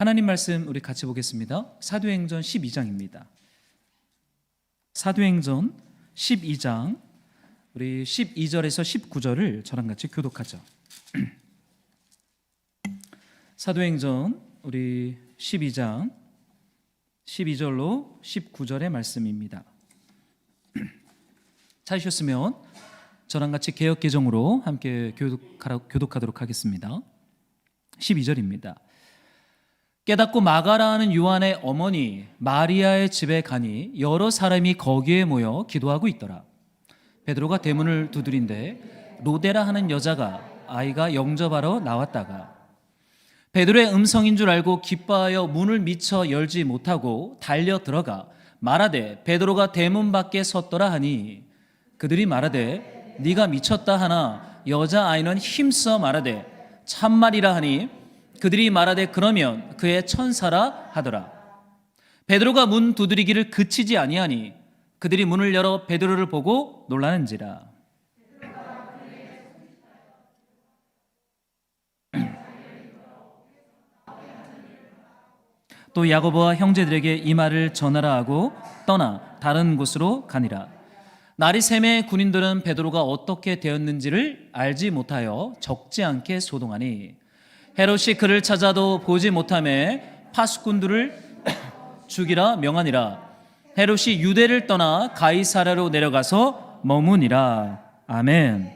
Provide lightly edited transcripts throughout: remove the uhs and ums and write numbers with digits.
하나님 말씀 우리 같이 보겠습니다. 사도행전 12장입니다. 사도행전 12장 우리 12절에서 19절을 저랑 같이 교독하죠. 사도행전 우리 12장 12절로 19절의 말씀입니다. 찾으셨으면 저랑 같이 개역개정으로 함께 교독하도록 하겠습니다. 12절입니다. 깨닫고 마가라는 요한의 어머니 마리아의 집에 가니 여러 사람이 거기에 모여 기도하고 있더라. 베드로가 대문을 두드린데 로데라 하는 여자가 아이가 영접하러 나왔다가 베드로의 음성인 줄 알고 기뻐하여 문을 미처 열지 못하고 달려 들어가 말하되 베드로가 대문 밖에 섰더라 하니 그들이 말하되 네가 미쳤다 하나 여자아이는 힘써 말하되 참말이라 하니 그들이 말하되 그러면 그의 천사라 하더라. 베드로가 문 두드리기를 그치지 아니하니 그들이 문을 열어 베드로를 보고 놀라는지라. 또 야고보와 형제들에게 이 말을 전하라 하고 떠나 다른 곳으로 가니라. 날이 새매 군인들은 베드로가 어떻게 되었는지를 알지 못하여 적지 않게 소동하니 헤롯이 그를 찾아도 보지 못하매 파수꾼들을 죽이라 명하니라. 헤롯이 유대를 떠나 가이사랴로 내려가서 머무니라. 아멘.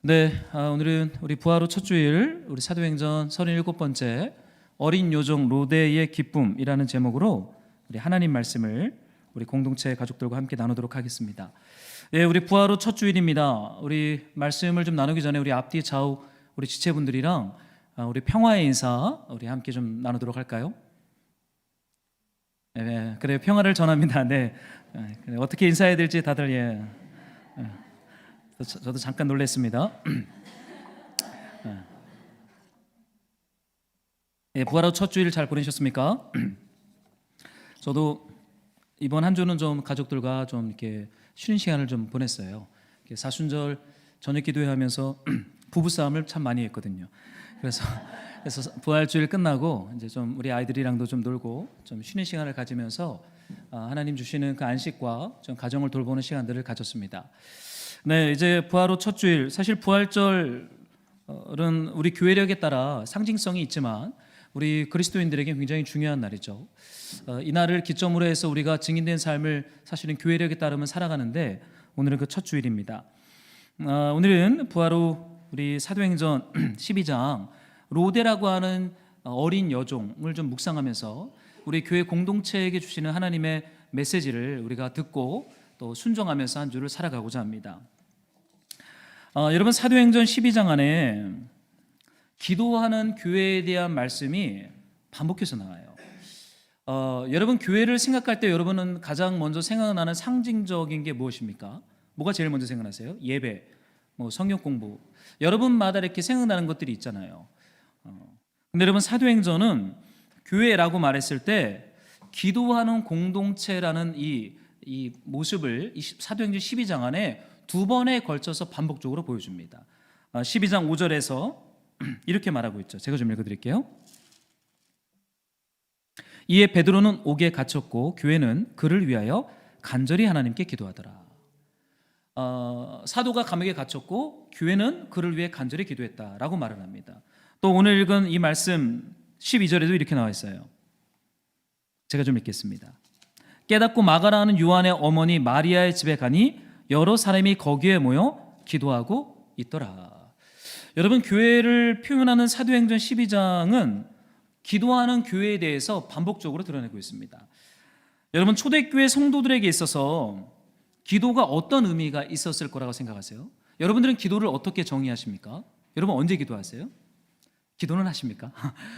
네, 오늘은 우리 부활 후 첫 주일 우리 사도행전 37번째 어린 요정 로데의 기쁨이라는 제목으로 우리 하나님 말씀을 우리 공동체 가족들과 함께 나누도록 하겠습니다. 네, 우리 부활 후 첫 주일입니다. 우리 말씀을 좀 나누기 전에 우리 앞뒤 좌우 우리 지체분들이랑 우리 평화의 인사 우리 함께 좀 나누도록 할까요? 네, 그래 평화를 전합니다. 네, 그래, 어떻게 인사해야 될지 다들 저도 잠깐 놀랐습니다. 예, 부활 후 첫 주일 잘 보내셨습니까? 저도 이번 한 주는 좀 가족들과 좀 이렇게 쉬는 시간을 좀 보냈어요. 사순절 저녁 기도회하면서 부부 싸움을 참 많이 했거든요. 그래서 부활주일 끝나고 이제 좀 우리 아이들이랑도 좀 놀고 좀 쉬는 시간을 가지면서 하나님 주시는 그 안식과 좀 가정을 돌보는 시간들을 가졌습니다. 네, 이제 부활 후 첫 주일, 사실 부활절은 우리 교회력에 따라 상징성이 있지만 우리 그리스도인들에게 굉장히 중요한 날이죠. 이 날을 기점으로 해서 우리가 증인된 삶을 사실은 교회력에 따르면 살아가는데 오늘은 그 첫 주일입니다. 오늘은 부활 후 우리 사도행전 12장 로데라고 하는 어린 여종을 좀 묵상하면서 우리 교회 공동체에게 주시는 하나님의 메시지를 우리가 듣고 또 순종하면서 한 주를 살아가고자 합니다. 여러분, 사도행전 12장 안에 기도하는 교회에 대한 말씀이 반복해서 나와요. 여러분, 교회를 생각할 때 여러분은 가장 먼저 생각나는 상징적인 게 무엇입니까? 뭐가 제일 먼저 생각나세요? 예배, 성경 공부. 여러분마다 이렇게 생각나는 것들이 있잖아요. 근데 여러분, 사도행전은 교회라고 말했을 때 기도하는 공동체라는 이 모습을 사도행전 12장 안에 두 번에 걸쳐서 반복적으로 보여줍니다. 12장 5절에서 이렇게 말하고 있죠. 제가 좀 읽어드릴게요. 이에 베드로는 옥에 갇혔고 교회는 그를 위하여 간절히 하나님께 기도하더라. 사도가 감옥에 갇혔고 교회는 그를 위해 간절히 기도했다라고 말을 합니다. 또 오늘 읽은 이 말씀 12절에도 이렇게 나와 있어요. 제가 좀 읽겠습니다. 깨닫고 마가라는 요한의 어머니 마리아의 집에 가니 여러 사람이 거기에 모여 기도하고 있더라. 여러분, 교회를 표현하는 사도행전 12장은 기도하는 교회에 대해서 반복적으로 드러내고 있습니다. 여러분, 초대교회 성도들에게 있어서 기도가 어떤 의미가 있었을 거라고 생각하세요? 여러분들은 기도를 어떻게 정의하십니까? 여러분 언제 기도하세요? 기도는 하십니까?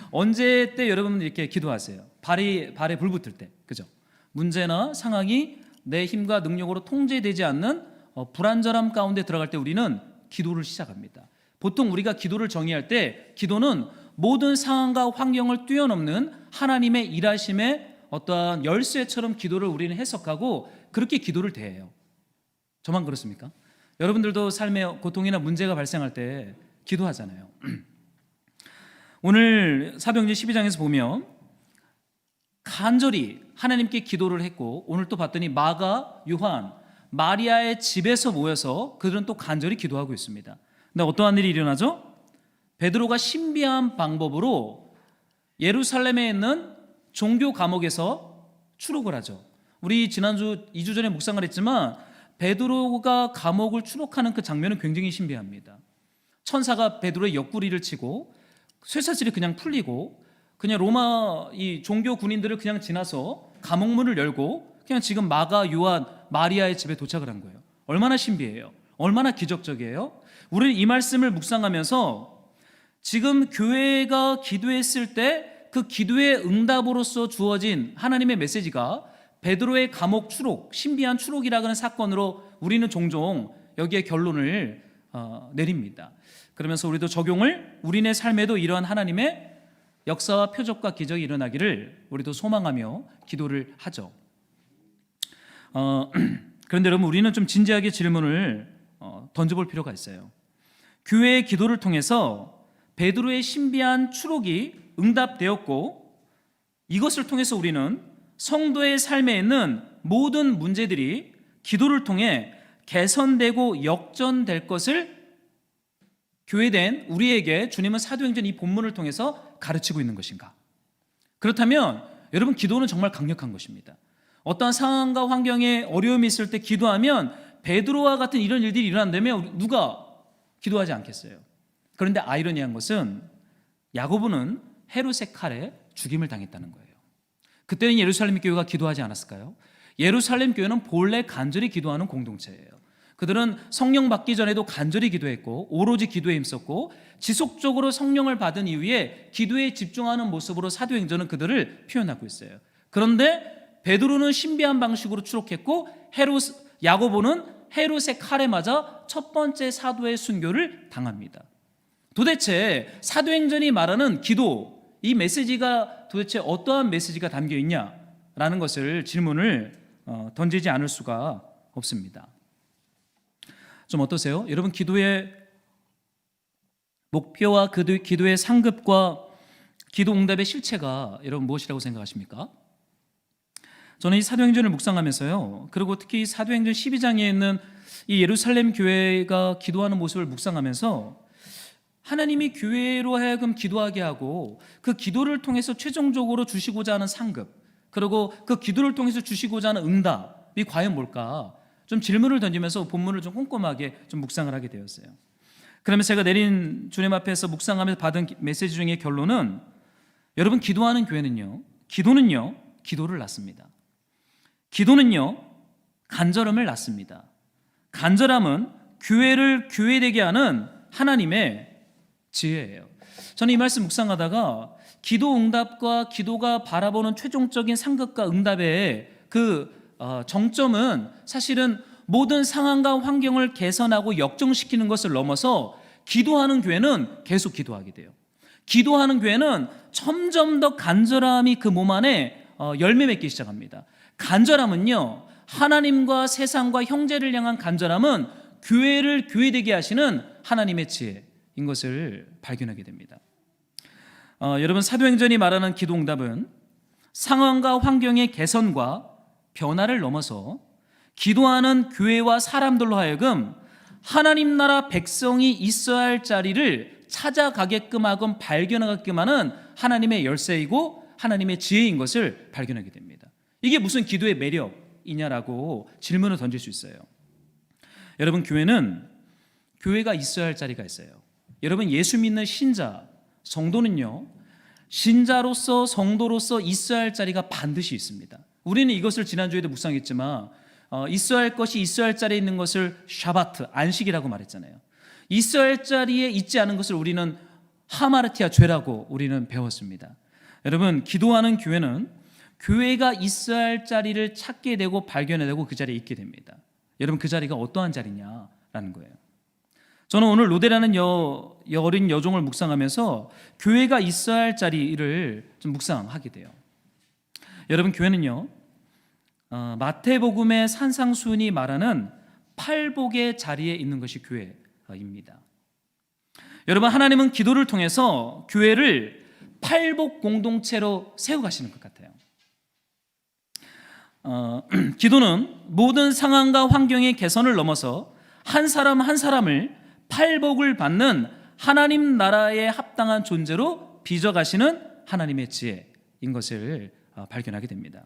언제 때 여러분 이렇게 기도하세요? 발에 불 붙을 때, 그죠? 문제나 상황이 내 힘과 능력으로 통제되지 않는 불안전함 가운데 들어갈 때 우리는 기도를 시작합니다. 보통 우리가 기도를 정의할 때 기도는 모든 상황과 환경을 뛰어넘는 하나님의 일하심의 어떠한 열쇠처럼 기도를 우리는 해석하고 그렇게 기도를 대해요. 저만 그렇습니까? 여러분들도 삶에 고통이나 문제가 발생할 때 기도하잖아요. 오늘 사도행전 12장에서 보면 간절히 하나님께 기도를 했고, 오늘 또 봤더니 마가, 요한, 마리아의 집에서 모여서 그들은 또 간절히 기도하고 있습니다. 근데 어떠한 일이 일어나죠? 베드로가 신비한 방법으로 예루살렘에 있는 종교 감옥에서 추록을 하죠. 우리 지난주 2주 전에 묵상을 했지만 베드로가 감옥을 추록하는 그 장면은 굉장히 신비합니다. 천사가 베드로의 옆구리를 치고 쇠사슬이 그냥 풀리고 그냥 로마 이 종교 군인들을 그냥 지나서 감옥문을 열고 그냥 지금 마가, 요한, 마리아의 집에 도착을 한 거예요. 얼마나 신비해요. 얼마나 기적적이에요. 우리는 이 말씀을 묵상하면서 지금 교회가 기도했을 때 그 기도의 응답으로서 주어진 하나님의 메시지가 베드로의 감옥 추록, 신비한 추록이라고 하는 사건으로 우리는 종종 여기에 결론을 내립니다. 그러면서 우리도 적용을 우리네 삶에도 이러한 하나님의 역사와 표적과 기적이 일어나기를 우리도 소망하며 기도를 하죠. 그런데 여러분, 우리는 좀 진지하게 질문을 던져볼 필요가 있어요. 교회의 기도를 통해서 베드로의 신비한 추록이 응답되었고, 이것을 통해서 우리는 성도의 삶에 있는 모든 문제들이 기도를 통해 개선되고 역전될 것을 교회된 우리에게 주님은 사도행전 이 본문을 통해서 가르치고 있는 것인가? 그렇다면 여러분, 기도는 정말 강력한 것입니다. 어떠한 상황과 환경에 어려움이 있을 때 기도하면 베드로와 같은 이런 일들이 일어난다면 누가 기도하지 않겠어요? 그런데 아이러니한 것은 야고보는 헤롯의 칼에 죽임을 당했다는 거예요. 그때는 예루살렘 교회가 기도하지 않았을까요? 예루살렘 교회는 본래 간절히 기도하는 공동체예요. 그들은 성령 받기 전에도 간절히 기도했고 오로지 기도에 힘썼고 지속적으로 성령을 받은 이후에 기도에 집중하는 모습으로 사도행전은 그들을 표현하고 있어요. 그런데 베드로는 신비한 방식으로 추록했고 야고보는 헤롯의 칼에 맞아 첫 번째 사도의 순교를 당합니다. 도대체 사도행전이 말하는 기도, 이 메시지가 도대체 어떠한 메시지가 담겨 있냐라는 것을 질문을 던지지 않을 수가 없습니다. 좀 어떠세요? 여러분, 기도의 목표와 기도의 상급과 기도 응답의 실체가 여러분 무엇이라고 생각하십니까? 저는 이 사도행전을 묵상하면서요, 그리고 특히 사도행전 12장에 있는 이 예루살렘 교회가 기도하는 모습을 묵상하면서 하나님이 교회로 하여금 기도하게 하고 그 기도를 통해서 최종적으로 주시고자 하는 상급, 그리고 그 기도를 통해서 주시고자 하는 응답이 과연 뭘까? 좀 질문을 던지면서 본문을 좀 꼼꼼하게 좀 묵상을 하게 되었어요. 그러면 제가 내린 주님 앞에서 묵상하면서 받은 메시지 중의 결론은, 여러분, 기도하는 교회는요, 기도는요 기도를 낳습니다. 기도는요 간절함을 낳습니다. 간절함은 교회를 교회되게 하는 하나님의 지혜예요. 저는 이 말씀 묵상하다가 기도 응답과 기도가 바라보는 최종적인 상급과 응답의 그 정점은 사실은 모든 상황과 환경을 개선하고 역정시키는 것을 넘어서 기도하는 교회는 계속 기도하게 돼요. 기도하는 교회는 점점 더 간절함이 그 몸 안에 열매 맺기 시작합니다. 간절함은요, 하나님과 세상과 형제를 향한 간절함은 교회를 교회되게 하시는 하나님의 지혜인 것을 발견하게 됩니다. 여러분, 사도행전이 말하는 기도 응답은 상황과 환경의 개선과 변화를 넘어서 기도하는 교회와 사람들로 하여금 하나님 나라 백성이 있어야 할 자리를 찾아가게끔 하고 발견하게끔 하는 하나님의 열쇠이고 하나님의 지혜인 것을 발견하게 됩니다. 이게 무슨 기도의 매력이냐라고 질문을 던질 수 있어요. 여러분, 교회가 있어야 할 자리가 있어요. 여러분, 예수 믿는 신자, 성도는요, 신자로서 성도로서 있어야 할 자리가 반드시 있습니다. 우리는 이것을 지난주에도 묵상했지만 있어야 할 것이 있어야 할 자리에 있는 것을 샤바트, 안식이라고 말했잖아요. 있어야 할 자리에 있지 않은 것을 우리는 하마르티아, 죄라고 우리는 배웠습니다. 여러분, 기도하는 교회는 교회가 있어야 할 자리를 찾게 되고 발견하게 그 자리에 있게 됩니다. 여러분, 그 자리가 어떠한 자리냐라는 거예요. 저는 오늘 로데라는 어린 여종을 묵상하면서 교회가 있어야 할 자리를 좀 묵상하게 돼요. 여러분, 교회는요, 마태복음의 산상수훈이 말하는 팔복의 자리에 있는 것이 교회입니다. 여러분, 하나님은 기도를 통해서 교회를 팔복 공동체로 세워가시는 것 같아요. 기도는 모든 상황과 환경의 개선을 넘어서 한 사람 한 사람을 팔복을 받는 하나님 나라에 합당한 존재로 빚어가시는 하나님의 지혜인 것을 발견하게 됩니다.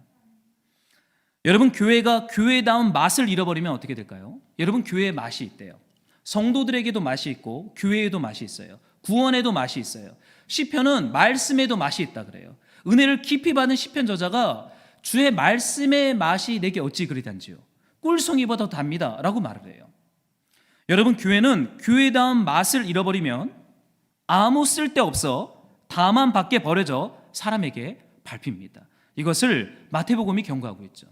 여러분, 교회가 교회다운 맛을 잃어버리면 어떻게 될까요? 여러분, 교회에 맛이 있대요. 성도들에게도 맛이 있고 교회에도 맛이 있어요. 구원에도 맛이 있어요. 시편은 말씀에도 맛이 있다 그래요. 은혜를 깊이 받은 시편 저자가 주의 말씀의 맛이 내게 어찌 그리단지요, 꿀송이보다 더 답니다 라고 말을 해요. 여러분, 교회는 교회다운 맛을 잃어버리면 아무 쓸데없어 다만 밖에 버려져 사람에게 밟힙니다. 이것을 마태복음이 경고하고 있죠.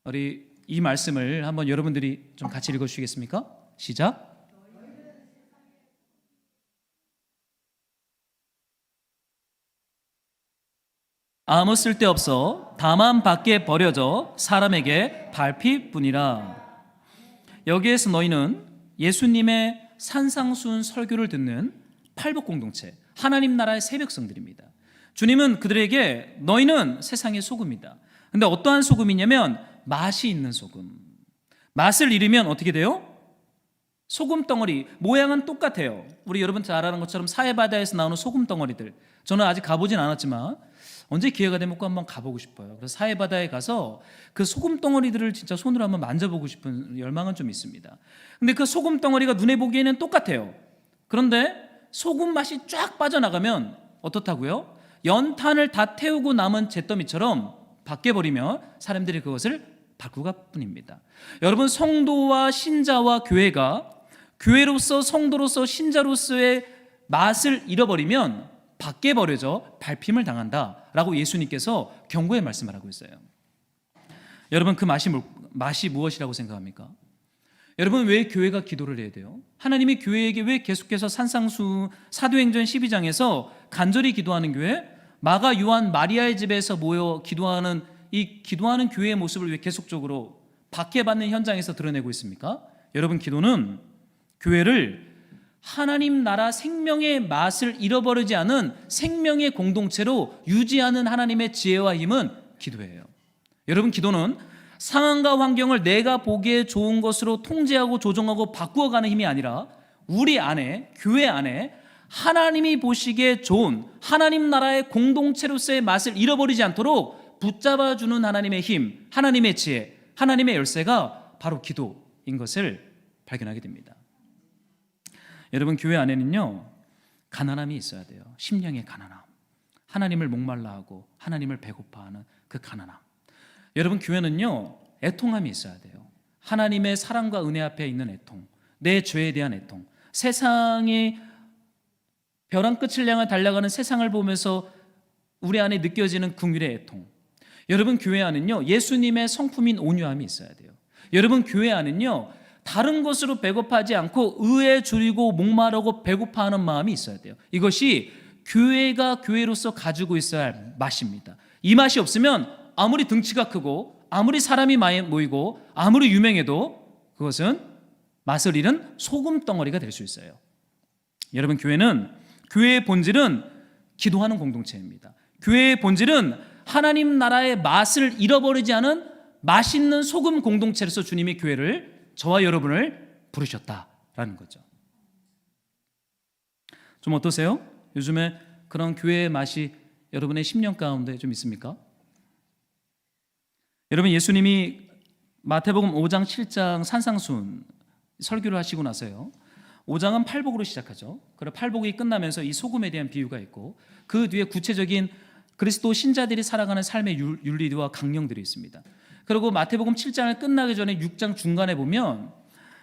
우리 이 말씀을 한번 여러분들이 좀 같이 읽어주시겠습니까? 시작. 아무 쓸데없어 다만 밖에 버려져 사람에게 밟힐 뿐이라. 여기에서 너희는 예수님의 산상수훈 설교를 듣는 팔복 공동체, 하나님 나라의 새벽성들입니다. 주님은 그들에게 너희는 세상의 소금이다. 근데 어떠한 소금이냐면 맛이 있는 소금. 맛을 잃으면 어떻게 돼요? 소금 덩어리, 모양은 똑같아요. 우리 여러분 잘 아는 것처럼 사해바다에서 나오는 소금 덩어리들, 저는 아직 가보진 않았지만 언제 기회가 되면 꼭 한번 가보고 싶어요. 그래서 사해바다에 가서 그 소금 덩어리들을 진짜 손으로 한번 만져보고 싶은 열망은 좀 있습니다. 근데 그 소금 덩어리가 눈에 보기에는 똑같아요. 그런데 소금 맛이 쫙 빠져나가면 어떻다고요? 연탄을 다 태우고 남은 잿더미처럼 밖에 버리면 사람들이 그것을 바꾸가 뿐입니다. 여러분, 성도와 신자와 교회가 교회로서, 성도로서, 신자로서의 맛을 잃어버리면 밖에 버려져 밟힘을 당한다라고 예수님께서 경고의 말씀을 하고 있어요. 여러분, 그 맛이 무엇이라고 생각합니까? 여러분, 왜 교회가 기도를 해야 돼요? 하나님이 교회에게 왜 계속해서 산상수 사도행전 12장에서 간절히 기도하는 교회, 마가, 요한, 마리아의 집에서 모여 기도하는 이 기도하는 교회의 모습을 왜 계속적으로 박해받는 현장에서 드러내고 있습니까? 여러분, 기도는 교회를 하나님 나라 생명의 맛을 잃어버리지 않은 생명의 공동체로 유지하는 하나님의 지혜와 힘은 기도예요. 여러분, 기도는 상황과 환경을 내가 보기에 좋은 것으로 통제하고 조정하고 바꾸어가는 힘이 아니라 우리 안에, 교회 안에 하나님이 보시기에 좋은 하나님 나라의 공동체로서의 맛을 잃어버리지 않도록 붙잡아주는 하나님의 힘, 하나님의 지혜, 하나님의 열쇠가 바로 기도인 것을 발견하게 됩니다. 여러분, 교회 안에는요, 가난함이 있어야 돼요. 심령의 가난함, 하나님을 목말라 하고 하나님을 배고파하는 그 가난함. 여러분, 교회는요, 애통함이 있어야 돼요. 하나님의 사랑과 은혜 앞에 있는 애통, 내 죄에 대한 애통, 세상이 벼랑 끝을 향해 달려가는 세상을 보면서 우리 안에 느껴지는 긍휼의 애통. 여러분, 교회 안은요, 예수님의 성품인 온유함이 있어야 돼요. 여러분, 교회 안은요, 다른 것으로 배고파하지 않고 의에 줄이고 목마르고 배고파하는 마음이 있어야 돼요. 이것이 교회가 교회로서 가지고 있어야 할 맛입니다. 이 맛이 없으면 아무리 등치가 크고 아무리 사람이 많이 모이고 아무리 유명해도 그것은 맛을 잃은 소금 덩어리가 될 수 있어요. 여러분, 교회의 본질은 기도하는 공동체입니다. 교회의 본질은 하나님 나라의 맛을 잃어버리지 않은 맛있는 소금 공동체로서 주님이 교회를, 저와 여러분을 부르셨다라는 거죠. 좀 어떠세요? 요즘에 그런 교회의 맛이 여러분의 심령 가운데 좀 있습니까? 여러분, 예수님이 마태복음 5장 7장 산상수훈 설교를 하시고 나서요, 5장은 팔복으로 시작하죠. 그리고 팔복이 끝나면서 이 소금에 대한 비유가 있고 그 뒤에 구체적인 그리스도 신자들이 살아가는 삶의 윤리와 강령들이 있습니다. 그리고 마태복음 7장을 끝나기 전에 6장 중간에 보면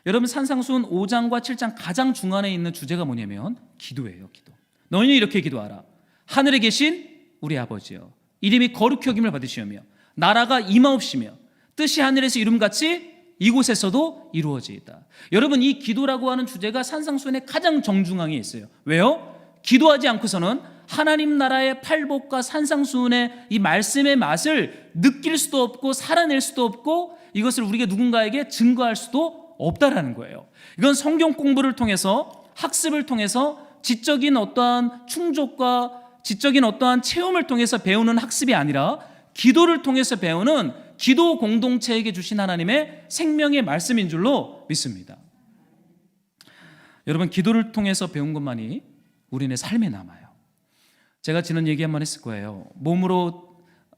여러분, 산상수훈 5장과 7장 가장 중간에 있는 주제가 뭐냐면 기도예요. 기도. 너희는 이렇게 기도하라. 하늘에 계신 우리 아버지여, 이름이 거룩히 여김을 받으시오며 나라가 임하옵시며 뜻이 하늘에서 이룸같이 이곳에서도 이루어지이다. 여러분, 이 기도라고 하는 주제가 산상수훈의 가장 정중앙에 있어요. 왜요? 기도하지 않고서는 하나님 나라의 팔복과 산상수훈의 이 말씀의 맛을 느낄 수도 없고 살아낼 수도 없고 이것을 우리가 누군가에게 증거할 수도 없다라는 거예요. 이건 성경 공부를 통해서 학습을 통해서 지적인 어떠한 충족과 지적인 어떠한 체험을 통해서 배우는 학습이 아니라 기도를 통해서 배우는 기도 공동체에게 주신 하나님의 생명의 말씀인 줄로 믿습니다. 여러분, 기도를 통해서 배운 것만이 우리네 삶에 남아요. 제가 지난 얘기 한번 했을 거예요.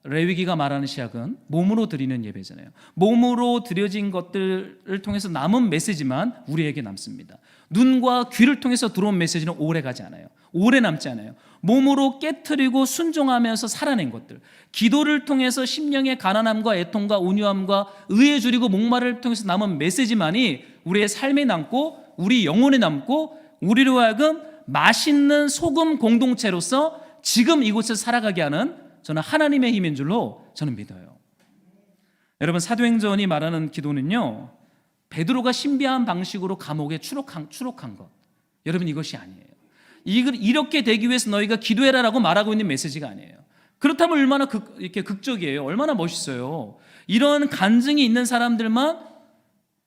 레위기가 말하는 시약은 몸으로 드리는 예배잖아요. 몸으로 드려진 것들을 통해서 남은 메시지만 우리에게 남습니다. 눈과 귀를 통해서 들어온 메시지는 오래 가지 않아요. 오래 남지 않아요. 몸으로 깨트리고 순종하면서 살아낸 것들, 기도를 통해서 심령의 가난함과 애통과 온유함과 의에 줄이고 목마름을 통해서 남은 메시지만이 우리의 삶에 남고 우리 영혼에 남고 우리로 하여금 맛있는 소금 공동체로서 지금 이곳을 살아가게 하는, 저는 하나님의 힘인 줄로 저는 믿어요. 여러분, 사도행전이 말하는 기도는요, 베드로가 신비한 방식으로 감옥에 추록한 것, 여러분, 이것이 아니에요. 이렇게 되기 위해서 너희가 기도해라라고 말하고 있는 메시지가 아니에요. 그렇다면 얼마나 이렇게 극적이에요. 얼마나 멋있어요. 이런 간증이 있는 사람들만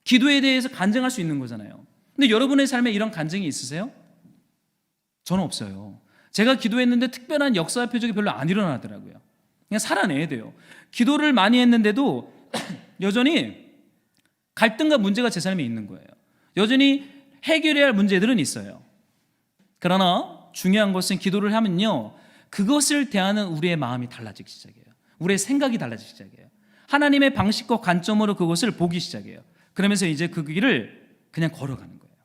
기도에 대해서 간증할 수 있는 거잖아요. 근데 여러분의 삶에 이런 간증이 있으세요? 저는 없어요. 제가 기도했는데 특별한 역사와 표적이 별로 안 일어나더라고요. 그냥 살아내야 돼요. 기도를 많이 했는데도 여전히 갈등과 문제가 제 삶에 있는 거예요. 여전히 해결해야 할 문제들은 있어요. 그러나 중요한 것은 기도를 하면요, 그것을 대하는 우리의 마음이 달라지기 시작해요. 우리의 생각이 달라지기 시작해요. 하나님의 방식과 관점으로 그것을 보기 시작해요. 그러면서 이제 그 길을 그냥 걸어가는 거예요.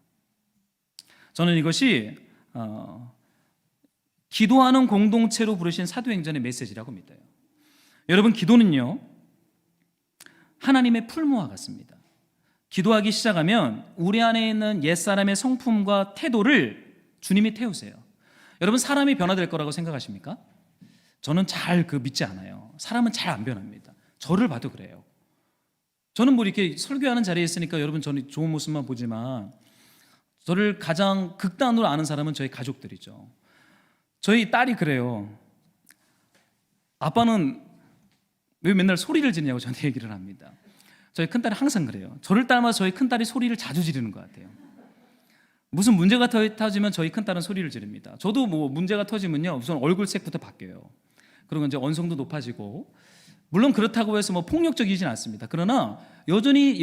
저는 이것이 기도하는 공동체로 부르신 사도행전의 메시지라고 믿어요. 여러분, 기도는요, 하나님의 풀무와 같습니다. 기도하기 시작하면 우리 안에 있는 옛사람의 성품과 태도를 주님이 태우세요. 여러분, 사람이 변화될 거라고 생각하십니까? 저는 잘 믿지 않아요. 사람은 잘 안 변합니다. 저를 봐도 그래요. 저는 이렇게 설교하는 자리에 있으니까 여러분, 저는 좋은 모습만 보지만 저를 가장 극단으로 아는 사람은 저희 가족들이죠. 저희 딸이 그래요. 아빠는 왜 맨날 소리를 지르냐고 저한테 얘기를 합니다. 저희 큰딸이 항상 그래요. 저를 닮아서 저희 큰딸이 소리를 자주 지르는 것 같아요. 무슨 문제가 터지면 저희 큰딸은 소리를 지릅니다. 저도 문제가 터지면요, 우선 얼굴색부터 바뀌어요. 그리고 이제 언성도 높아지고, 물론 그렇다고 해서 폭력적이진 않습니다. 그러나 여전히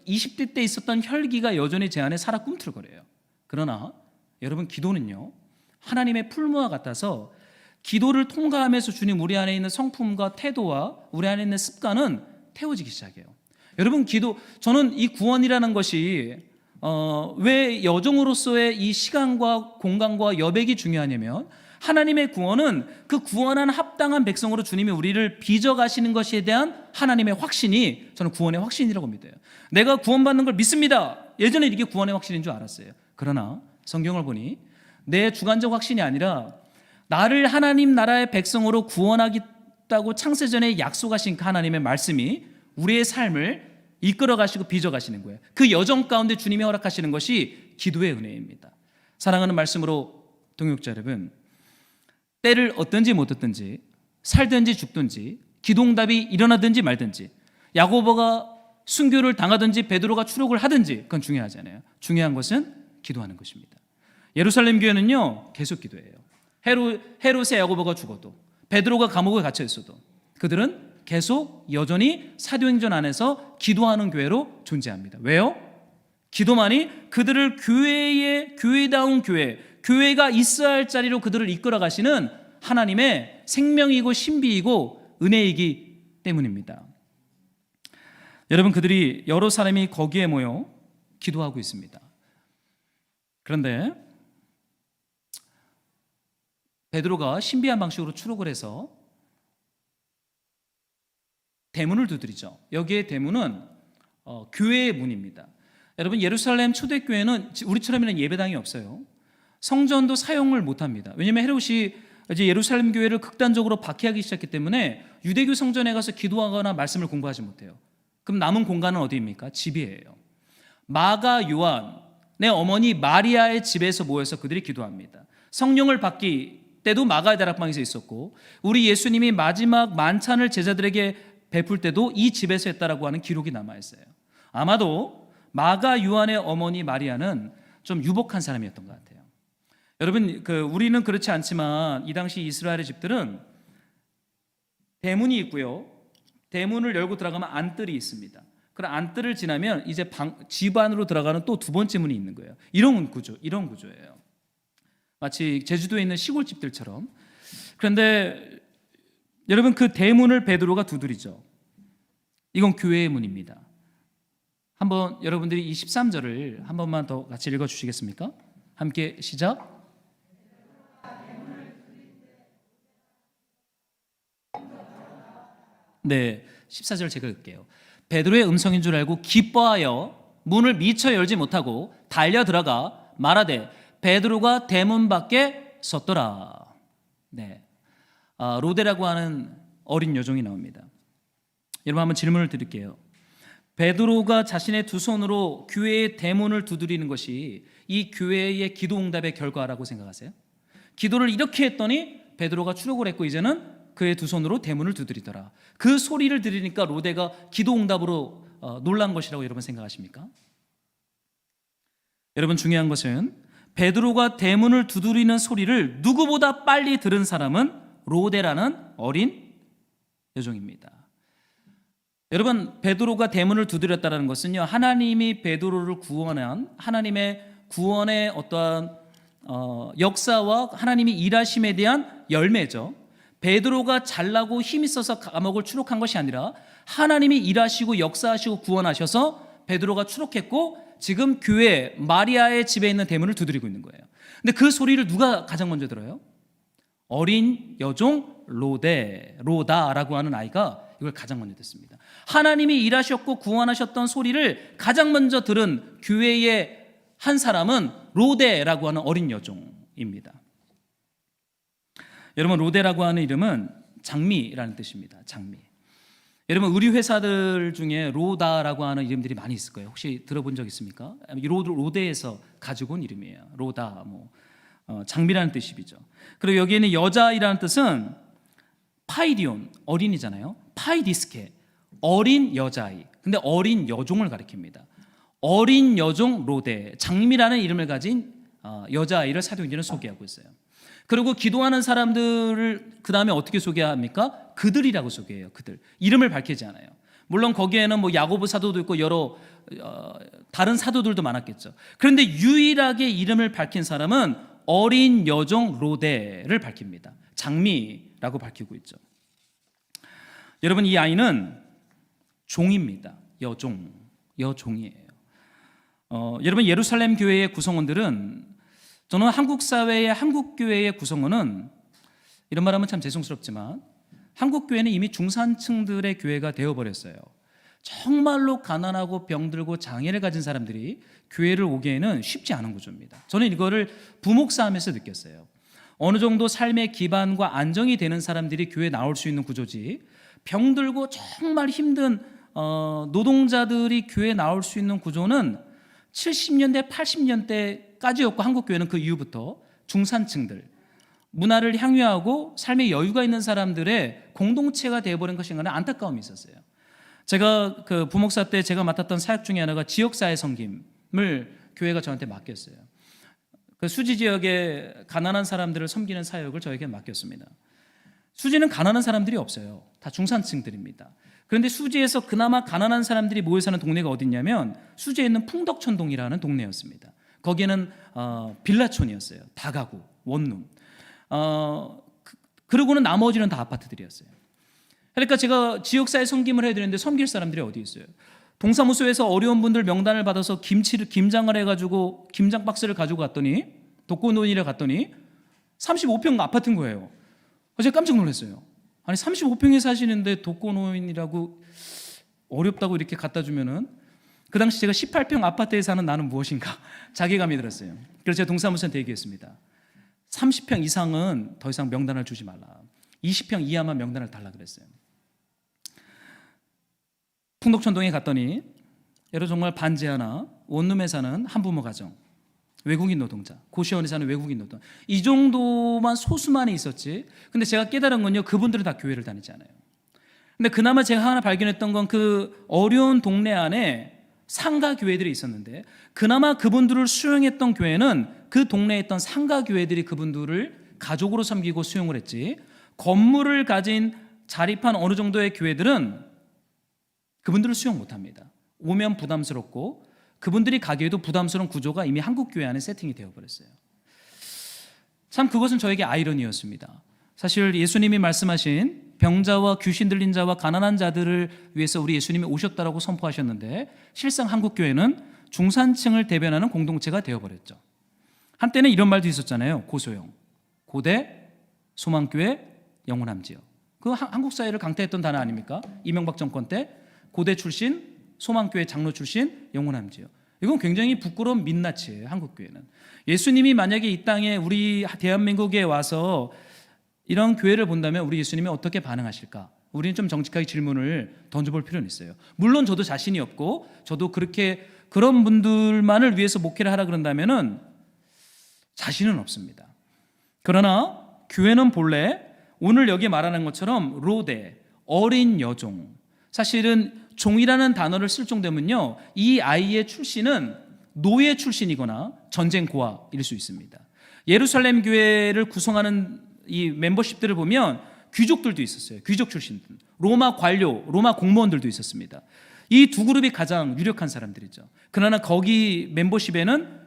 20대 때 있었던 혈기가 여전히 제 안에 살아 꿈틀거려요. 그러나 여러분, 기도는요, 하나님의 풀무와 같아서 기도를 통과하면서 주님 우리 안에 있는 성품과 태도와 우리 안에 있는 습관은 태워지기 시작해요. 여러분, 저는 이 구원이라는 것이 왜 여종으로서의 이 시간과 공간과 여백이 중요하냐면, 하나님의 구원은 그 구원한 합당한 백성으로 주님이 우리를 빚어가시는 것에 대한 하나님의 확신이, 저는 구원의 확신이라고 믿어요. 내가 구원받는 걸 믿습니다. 예전에 이게 구원의 확신인 줄 알았어요. 그러나 성경을 보니 내 주관적 확신이 아니라 나를 하나님 나라의 백성으로 구원하겠다고 창세전에 약속하신 그 하나님의 말씀이 우리의 삶을 이끌어가시고 빚어가시는 거예요. 그 여정 가운데 주님이 허락하시는 것이 기도의 은혜입니다. 사랑하는 말씀으로 동역자 여러분, 때를 얻든지 못 얻든지, 살든지 죽든지, 기도응답이 일어나든지 말든지, 야고보가 순교를 당하든지 베드로가 추록을 하든지, 그건 중요하지 않아요. 중요한 것은 기도하는 것입니다. 예루살렘 교회는요, 계속 기도해요. 헤롯의 야고보가 죽어도, 베드로가 감옥에 갇혀 있어도 그들은 계속 여전히 사도행전 안에서 기도하는 교회로 존재합니다. 왜요? 기도만이 그들을 교회다운 교회가 있어야 할 자리로 그들을 이끌어 가시는 하나님의 생명이고 신비이고 은혜이기 때문입니다. 여러분, 그들이 여러 사람이 거기에 모여 기도하고 있습니다. 그런데 베드로가 신비한 방식으로 추록을 해서 대문을 두드리죠. 여기에 대문은 교회의 문입니다. 여러분, 예루살렘 초대교회는 우리처럼 이런 예배당이 없어요. 성전도 사용을 못합니다. 왜냐하면 헤롯이 이제 예루살렘 교회를 극단적으로 박해하기 시작했기 때문에 유대교 성전에 가서 기도하거나 말씀을 공부하지 못해요. 그럼 남은 공간은 어디입니까? 집이에요. 마가 요한의 어머니 마리아의 집에서 모여서 그들이 기도합니다. 성령을 받기 때도 마가의 다락방에서 있었고, 우리 예수님이 마지막 만찬을 제자들에게 베풀 때도 이 집에서 했다라고 하는 기록이 남아있어요. 아마도 마가 요한의 어머니 마리아는 좀 유복한 사람이었던 것 같아요. 여러분, 우리는 그렇지 않지만 이 당시 이스라엘의 집들은 대문이 있고요. 대문을 열고 들어가면 안뜰이 있습니다. 그럼 안뜰을 지나면 이제 집 안으로 들어가는 또 두 번째 문이 있는 거예요. 이런 구조예요. 마치 제주도에 있는 시골집들처럼. 그런데 여러분, 그 대문을 베드로가 두드리죠. 이건 교회의 문입니다. 한번 여러분들이 이 13절을 한 번만 더 같이 읽어 주시겠습니까? 함께 시작. 네, 14절 제가 읽을게요. 베드로의 음성인 줄 알고 기뻐하여 문을 미처 열지 못하고 달려 들어가 말하되 베드로가 대문 밖에 섰더라. 네, 로데라고 하는 어린 여종이 나옵니다. 여러분, 한번 질문을 드릴게요. 베드로가 자신의 두 손으로 교회의 대문을 두드리는 것이 이 교회의 기도 응답의 결과라고 생각하세요? 기도를 이렇게 했더니 베드로가 추록을 했고 이제는 그의 두 손으로 대문을 두드리더라. 그 소리를 들으니까 로데가 기도 응답으로 놀란 것이라고 여러분 생각하십니까? 여러분, 중요한 것은 베드로가 대문을 두드리는 소리를 누구보다 빨리 들은 사람은 로데라는 어린 여종입니다. 여러분, 베드로가 대문을 두드렸다는 것은요, 하나님이 베드로를 구원한 하나님의 구원의 어떠한 역사와 하나님이 일하심에 대한 열매죠. 베드로가 잘나고 힘있어서 감옥을 추록한 것이 아니라 하나님이 일하시고 역사하시고 구원하셔서 베드로가 추록했고 지금 교회 마리아의 집에 있는 대문을 두드리고 있는 거예요. 근데 그 소리를 누가 가장 먼저 들어요? 어린 여종 로다라고 하는 아이가 이걸 가장 먼저 듣습니다. 하나님이 일하셨고 구원하셨던 소리를 가장 먼저 들은 교회의 한 사람은 로데라고 하는 어린 여종입니다. 여러분, 로데라고 하는 이름은 장미라는 뜻입니다. 장미. 여러분, 의류 회사들 중에 로다라고 하는 이름들이 많이 있을 거예요. 혹시 들어본 적 있습니까? 로데에서 가지고 온 이름이에요. 로다, 장미라는 뜻이죠. 그리고 여기에는 여자이라는 뜻은 파이디온, 어린이잖아요. 파이디스케, 어린 여자아이. 근데 어린 여종을 가리킵니다. 어린 여종 로데, 장미라는 이름을 가진 여자아이를 사도행전은 소개하고 있어요. 그리고 기도하는 사람들을 그 다음에 어떻게 소개합니까? 그들이라고 소개해요. 그들. 이름을 밝히지 않아요. 물론 거기에는 야고보 사도도 있고 여러 다른 사도들도 많았겠죠. 그런데 유일하게 이름을 밝힌 사람은 어린 여종 로데를 밝힙니다. 장미라고 밝히고 있죠. 여러분, 이 아이는 종입니다. 여종이에요. 여러분, 예루살렘 교회의 구성원들은, 저는 한국 사회의 한국 교회의 구성원은, 이런 말하면 참 죄송스럽지만 한국 교회는 이미 중산층들의 교회가 되어버렸어요. 정말로 가난하고 병들고 장애를 가진 사람들이 교회를 오기에는 쉽지 않은 구조입니다. 저는 이거를 부목사하면서 느꼈어요. 어느 정도 삶의 기반과 안정이 되는 사람들이 교회에 나올 수 있는 구조지, 병들고 정말 힘든 노동자들이 교회에 나올 수 있는 구조는 70년대, 80년대까지였고, 한국 교회는 그 이후부터 중산층들, 문화를 향유하고 삶의 여유가 있는 사람들의 공동체가 되어버린 것인가는 안타까움이 있었어요. 제가 그 부목사 때 제가 맡았던 사역 중에 하나가 지역사회 섬김을 교회가 저한테 맡겼어요. 그 수지 지역에 가난한 사람들을 섬기는 사역을 저에게 맡겼습니다. 수지는 가난한 사람들이 없어요. 다 중산층들입니다. 그런데 수지에서 그나마 가난한 사람들이 모여 사는 동네가 어딨냐면 수지에 있는 풍덕천동이라는 동네였습니다. 거기에는 빌라촌이었어요. 다가구, 원룸. 그러고는 나머지는 다 아파트들이었어요. 그러니까 제가 지역사회 섬김을 해야 되는데 섬길 사람들이 어디 있어요? 동사무소에서 어려운 분들 명단을 받아서 김장을 해가지고 김장 박스를 가지고 갔더니, 독거노인이라 갔더니 35평 아파트인 거예요. 제가 깜짝 놀랐어요. 아니, 35평에 사시는데 독거노인이라고 어렵다고 이렇게 갖다 주면은, 그 당시 제가 18평 아파트에 사는 나는 무엇인가 자괴감이 들었어요. 그래서 제가 동사무소한테 얘기했습니다. 30평 이상은 더 이상 명단을 주지 말라. 20평 이하만 명단을 달라 그랬어요. 풍덕천동에 갔더니 여러 정말 반지 하나, 원룸에 사는 한부모 가정, 외국인 노동자, 고시원에 사는 외국인 노동, 이 정도만 소수만이 있었지. 근데 제가 깨달은 건요, 그분들은 다 교회를 다니지 않아요. 근데 그나마 제가 하나 발견했던 건 그 어려운 동네 안에 상가 교회들이 있었는데 그나마 그분들을 수용했던 교회는 그 동네에 있던 상가 교회들이 그분들을 가족으로 섬기고 수용을 했지, 건물을 가진 자립한 어느 정도의 교회들은 그분들을 수용 못합니다. 오면 부담스럽고 그분들이 가기에도 부담스러운 구조가 이미 한국 교회 안에 세팅이 되어버렸어요. 참 그것은 저에게 아이러니였습니다. 사실 예수님이 말씀하신 병자와 귀신 들린 자와 가난한 자들을 위해서 우리 예수님이 오셨다라고 선포하셨는데 실상 한국 교회는 중산층을 대변하는 공동체가 되어버렸죠. 한때는 이런 말도 있었잖아요. 고소영, 고대, 소망교회, 영원함지요. 그 한국 사회를 강타했던 단어 아닙니까? 이명박 정권 때 고대 출신, 소망교회 장로 출신, 영원함지요. 이건 굉장히 부끄러운 민낯이에요. 한국 교회는. 예수님이 만약에 이 땅에 우리 대한민국에 와서 이런 교회를 본다면 우리 예수님이 어떻게 반응하실까? 우리는 좀 정직하게 질문을 던져볼 필요는 있어요. 물론 저도 자신이 없고 저도 그렇게 그런 분들만을 위해서 목회를 하라 그런다면은 자신은 없습니다. 그러나 교회는 본래 오늘 여기 말하는 것처럼 로데, 어린 여종, 사실은 종이라는 단어를 쓸 정도면요, 이 아이의 출신은 노예 출신이거나 전쟁 고아일 수 있습니다. 예루살렘 교회를 구성하는 이 멤버십들을 보면 귀족들도 있었어요. 귀족 출신들, 로마 관료, 로마 공무원들도 있었습니다. 이 두 그룹이 가장 유력한 사람들이죠. 그러나 거기 멤버십에는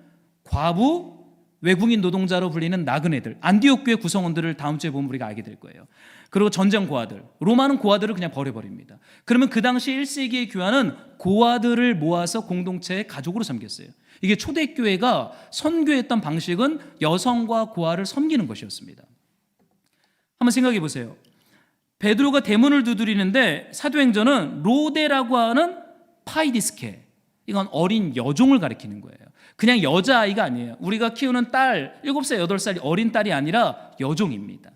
과부, 외국인 노동자로 불리는 나그네들, 안디옥 교회 구성원들을 다음 주에 보면 우리가 알게 될 거예요. 그리고 전쟁 고아들, 로마는 고아들을 그냥 버려버립니다. 그러면 그 당시 1세기의 교회는 고아들을 모아서 공동체의 가족으로 섬겼어요. 이게 초대교회가 선교했던 방식은 여성과 고아를 섬기는 것이었습니다. 한번 생각해 보세요. 베드로가 대문을 두드리는데 사도행전은 로데라고 하는 파이디스케, 이건 어린 여종을 가리키는 거예요. 그냥 여자아이가 아니에요. 우리가 키우는 딸, 7살, 8살 어린 딸이 아니라 여종입니다.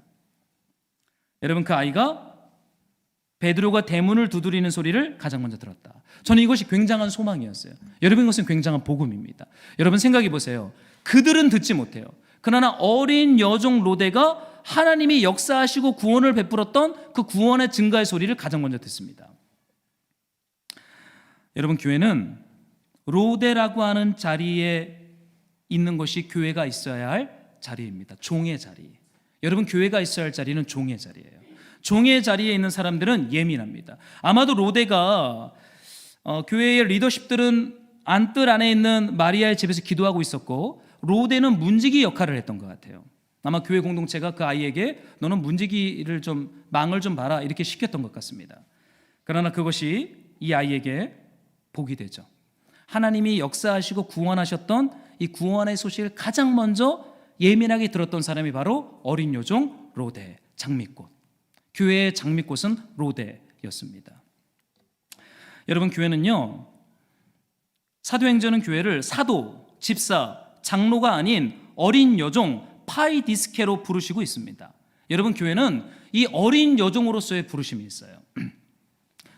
여러분, 그 아이가 베드로가 대문을 두드리는 소리를 가장 먼저 들었다. 저는 이것이 굉장한 소망이었어요. 여러분, 이것은 굉장한 복음입니다. 여러분 생각해 보세요. 그들은 듣지 못해요. 그러나 어린 여종 로데가 하나님이 역사하시고 구원을 베풀었던 그 구원의 증가의 소리를 가장 먼저 듣습니다. 여러분, 교회는 로데라고 하는 자리에 있는 것이 교회가 있어야 할 자리입니다. 종의 자리. 여러분, 교회가 있어야 할 자리는 종의 자리예요. 종의 자리에 있는 사람들은 예민합니다. 아마도 로데가 교회의 리더십들은 안뜰 안에 있는 마리아의 집에서 기도하고 있었고 로데는 문지기 역할을 했던 것 같아요. 아마 교회 공동체가 그 아이에게 너는 문지기를 좀 망을 좀 봐라 이렇게 시켰던 것 같습니다. 그러나 그것이 이 아이에게 복이 되죠. 하나님이 역사하시고 구원하셨던 이 구원의 소식을 가장 먼저 예민하게 들었던 사람이 바로 어린 여종 로데, 장미꽃. 교회의 장미꽃은 로데였습니다. 여러분, 교회는요, 사도행전은 교회를 사도, 집사, 장로가 아닌 어린 여종 파이디스케로 부르시고 있습니다. 여러분, 교회는 이 어린 여종으로서의 부르심이 있어요.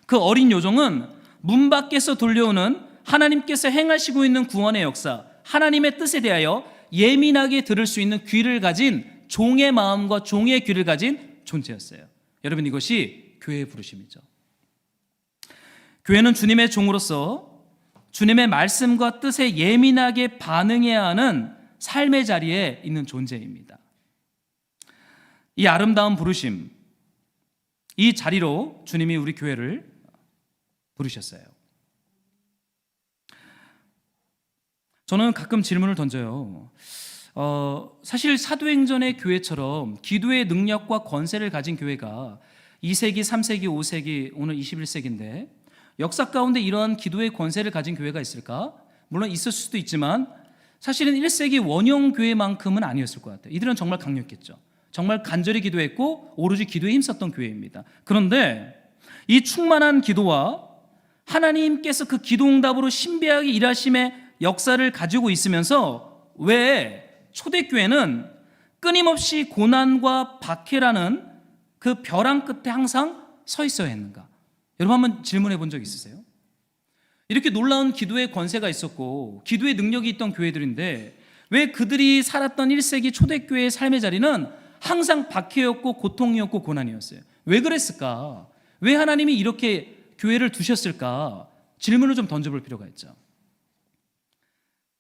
그 어린 여종은 문 밖에서 돌려오는 하나님께서 행하시고 있는 구원의 역사, 하나님의 뜻에 대하여 예민하게 들을 수 있는 귀를 가진 종의 마음과 종의 귀를 가진 존재였어요. 여러분, 이것이 교회의 부르심이죠. 교회는 주님의 종으로서 주님의 말씀과 뜻에 예민하게 반응해야 하는 삶의 자리에 있는 존재입니다. 이 아름다운 부르심, 이 자리로 주님이 우리 교회를 부르셨어요. 저는 가끔 질문을 던져요. 사실 사도행전의 교회처럼 기도의 능력과 권세를 가진 교회가 2세기, 3세기, 5세기, 오늘 21세기인데 역사 가운데 이러한 기도의 권세를 가진 교회가 있을까? 물론 있을 수도 있지만 사실은 1세기 원형 교회만큼은 아니었을 것 같아요. 이들은 정말 강력했죠. 정말 간절히 기도했고 오로지 기도에 힘썼던 교회입니다. 그런데 이 충만한 기도와 하나님께서 그 기도응답으로 신비하게 일하심의 역사를 가지고 있으면서 왜 초대교회는 끊임없이 고난과 박해라는 그 벼랑 끝에 항상 서 있어야 했는가? 여러분, 한번 질문해 본 적 있으세요? 이렇게 놀라운 기도의 권세가 있었고 기도의 능력이 있던 교회들인데 왜 그들이 살았던 1세기 초대교회의 삶의 자리는 항상 박해였고 고통이었고 고난이었어요? 왜 그랬을까? 왜 하나님이 이렇게 교회를 두셨을까? 질문을 좀 던져볼 필요가 있죠.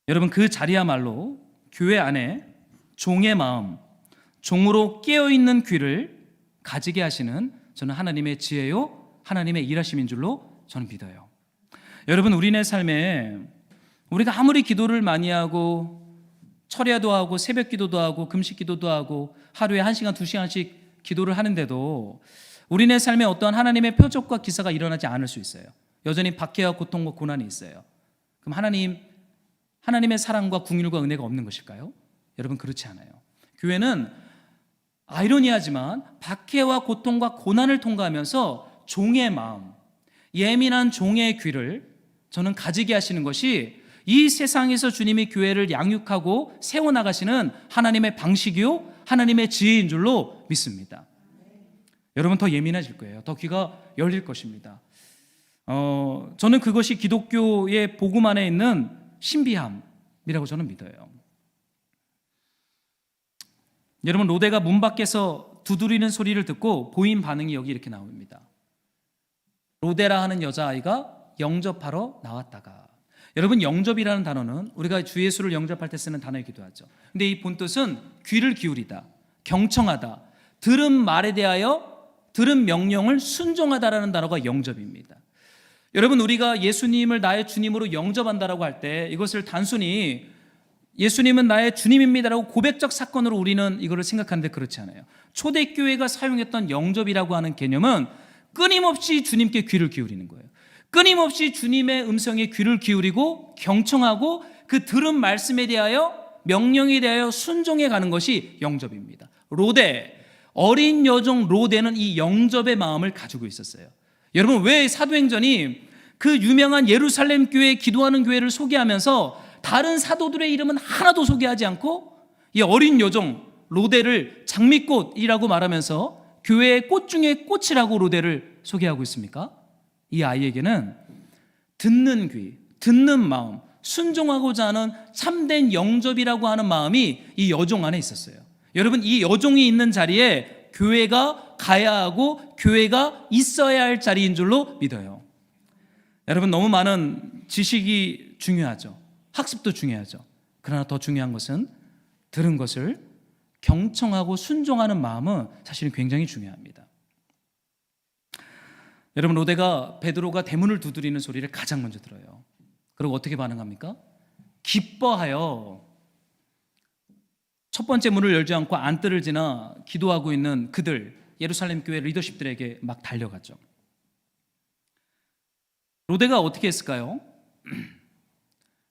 여러분, 그 자리야말로 교회 안에 종의 마음, 종으로 깨어있는 귀를 가지게 하시는 저는 하나님의 지혜요, 하나님의 일하심인 줄로 저는 믿어요. 여러분, 우리네 삶에 우리가 아무리 기도를 많이 하고 철야도 하고 새벽 기도도 하고 금식 기도도 하고 하루에 1시간, 2시간씩 기도를 하는데도 우리네 삶에 어떠한 하나님의 표적과 기사가 일어나지 않을 수 있어요. 여전히 박해와 고통과 고난이 있어요. 그럼 하나님의 사랑과 긍휼과 은혜가 없는 것일까요? 여러분, 그렇지 않아요. 교회는 아이러니하지만 박해와 고통과 고난을 통과하면서 종의 마음, 예민한 종의 귀를 저는 가지게 하시는 것이 이 세상에서 주님이 교회를 양육하고 세워나가시는 하나님의 방식이요, 하나님의 지혜인 줄로 믿습니다. 여러분, 더 예민해질 거예요. 더 귀가 열릴 것입니다. 저는 그것이 기독교의 복음 안에 있는 신비함이라고 저는 믿어요. 여러분, 로데가 문 밖에서 두드리는 소리를 듣고 보인 반응이 여기 이렇게 나옵니다. 로데라 하는 여자아이가 영접하러 나왔다가, 여러분, 영접이라는 단어는 우리가 주 예수를 영접할 때 쓰는 단어이기도 하죠. 근데 이 본뜻은 귀를 기울이다, 경청하다, 들은 말에 대하여 들은 명령을 순종하다라는 단어가 영접입니다. 여러분, 우리가 예수님을 나의 주님으로 영접한다라고 할 때 이것을 단순히 예수님은 나의 주님입니다라고 고백적 사건으로 우리는 이거를 생각하는데 그렇지 않아요. 초대교회가 사용했던 영접이라고 하는 개념은 끊임없이 주님께 귀를 기울이는 거예요. 끊임없이 주님의 음성에 귀를 기울이고 경청하고 그 들은 말씀에 대하여 명령에 대하여 순종해 가는 것이 영접입니다. 로데, 어린 여종 로데는 이 영접의 마음을 가지고 있었어요. 여러분, 왜 사도행전이 그 유명한 예루살렘 교회, 기도하는 교회를 소개하면서 다른 사도들의 이름은 하나도 소개하지 않고 이 어린 여종 로데를 장미꽃이라고 말하면서 교회의 꽃 중에 꽃이라고 로데를 소개하고 있습니까? 이 아이에게는 듣는 귀, 듣는 마음, 순종하고자 하는 참된 영접이라고 하는 마음이 이 여종 안에 있었어요. 여러분, 이 여종이 있는 자리에 교회가 가야 하고 교회가 있어야 할 자리인 줄로 믿어요. 여러분, 너무 많은 지식이 중요하죠. 학습도 중요하죠. 그러나 더 중요한 것은 들은 것을 경청하고 순종하는 마음은 사실은 굉장히 중요합니다. 여러분, 로데가 베드로가 대문을 두드리는 소리를 가장 먼저 들어요. 그리고 어떻게 반응합니까? 기뻐하여 첫 번째 문을 열지 않고 안뜰을 지나 기도하고 있는 그들, 예루살렘 교회 리더십들에게 막 달려갔죠. 로데가 어떻게 했을까요?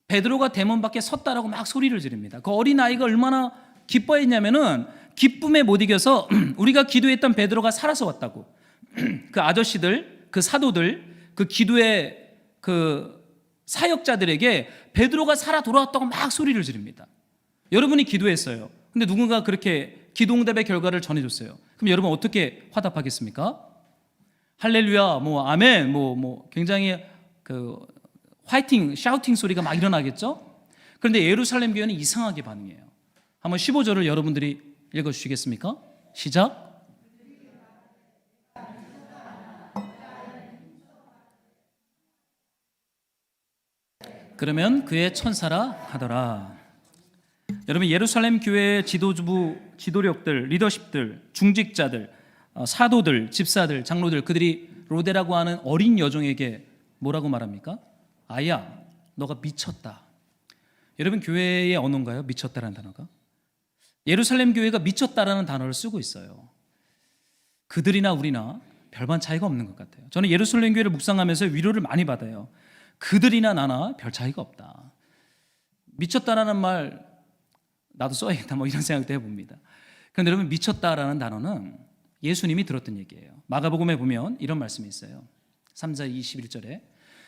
베드로가 대문 밖에 섰다라고 막 소리를 지릅니다. 그 어린아이가 얼마나 기뻐했냐면은 기쁨에 못 이겨서 우리가 기도했던 베드로가 살아서 왔다고, 그 아저씨들, 그 사도들, 그 기도의 그 사역자들에게 베드로가 살아 돌아왔다고 막 소리를 지릅니다. 여러분이 기도했어요. 근데 누군가 그렇게 기도응답의 결과를 전해줬어요. 그럼 여러분 어떻게 화답하겠습니까? 할렐루야, 뭐 아멘, 뭐 굉장히 그 화이팅, 샤우팅 소리가 막 일어나겠죠? 그런데 예루살렘 교회는 이상하게 반응해요. 한번 15절을 여러분들이 읽어주시겠습니까? 시작. 그러면 그의 천사라 하더라. 여러분, 예루살렘 교회의 지도주부, 지도력들, 리더십들, 중직자들, 사도들, 집사들, 장로들, 그들이 로데라고 하는 어린 여종에게 뭐라고 말합니까? 아야, 너가 미쳤다. 여러분, 교회의 언어인가요? 미쳤다라는 단어가? 예루살렘 교회가 미쳤다라는 단어를 쓰고 있어요. 그들이나 우리나 별반 차이가 없는 것 같아요. 저는 예루살렘 교회를 묵상하면서 위로를 많이 받아요. 그들이나 나나 별 차이가 없다. 미쳤다라는 말 나도 써야겠다, 뭐 이런 생각도 해봅니다. 그런데 여러분, 미쳤다라는 단어는 예수님이 들었던 얘기예요. 마가복음에 보면 이런 말씀이 있어요. 3장 21절에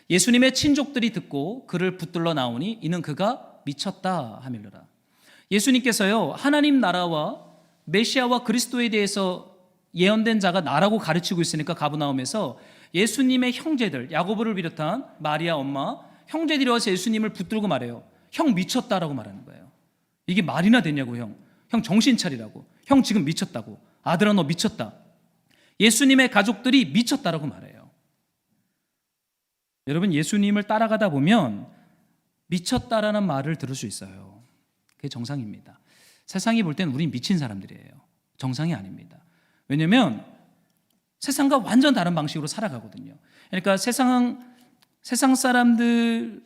예수님의 친족들이 듣고 그를 붙들러 나오니 이는 그가 미쳤다 하밀러라. 예수님께서요, 하나님 나라와 메시아와 그리스도에 대해서 예언된 자가 나라고 가르치고 있으니까 가브나움에서 예수님의 형제들, 야고보를 비롯한 마리아 엄마, 형제들이 와서 예수님을 붙들고 말해요. 형 미쳤다라고 말하는 거예요. 이게 말이나 되냐고, 형 정신 차리라고, 형 지금 미쳤다고, 아들아 너 미쳤다. 예수님의 가족들이 미쳤다라고 말해요. 여러분, 예수님을 따라가다 보면 미쳤다라는 말을 들을 수 있어요. 그게 정상입니다. 세상이 볼 땐 우린 미친 사람들이에요. 정상이 아닙니다. 왜냐하면 세상과 완전 다른 방식으로 살아가거든요. 그러니까 세상 사람들에게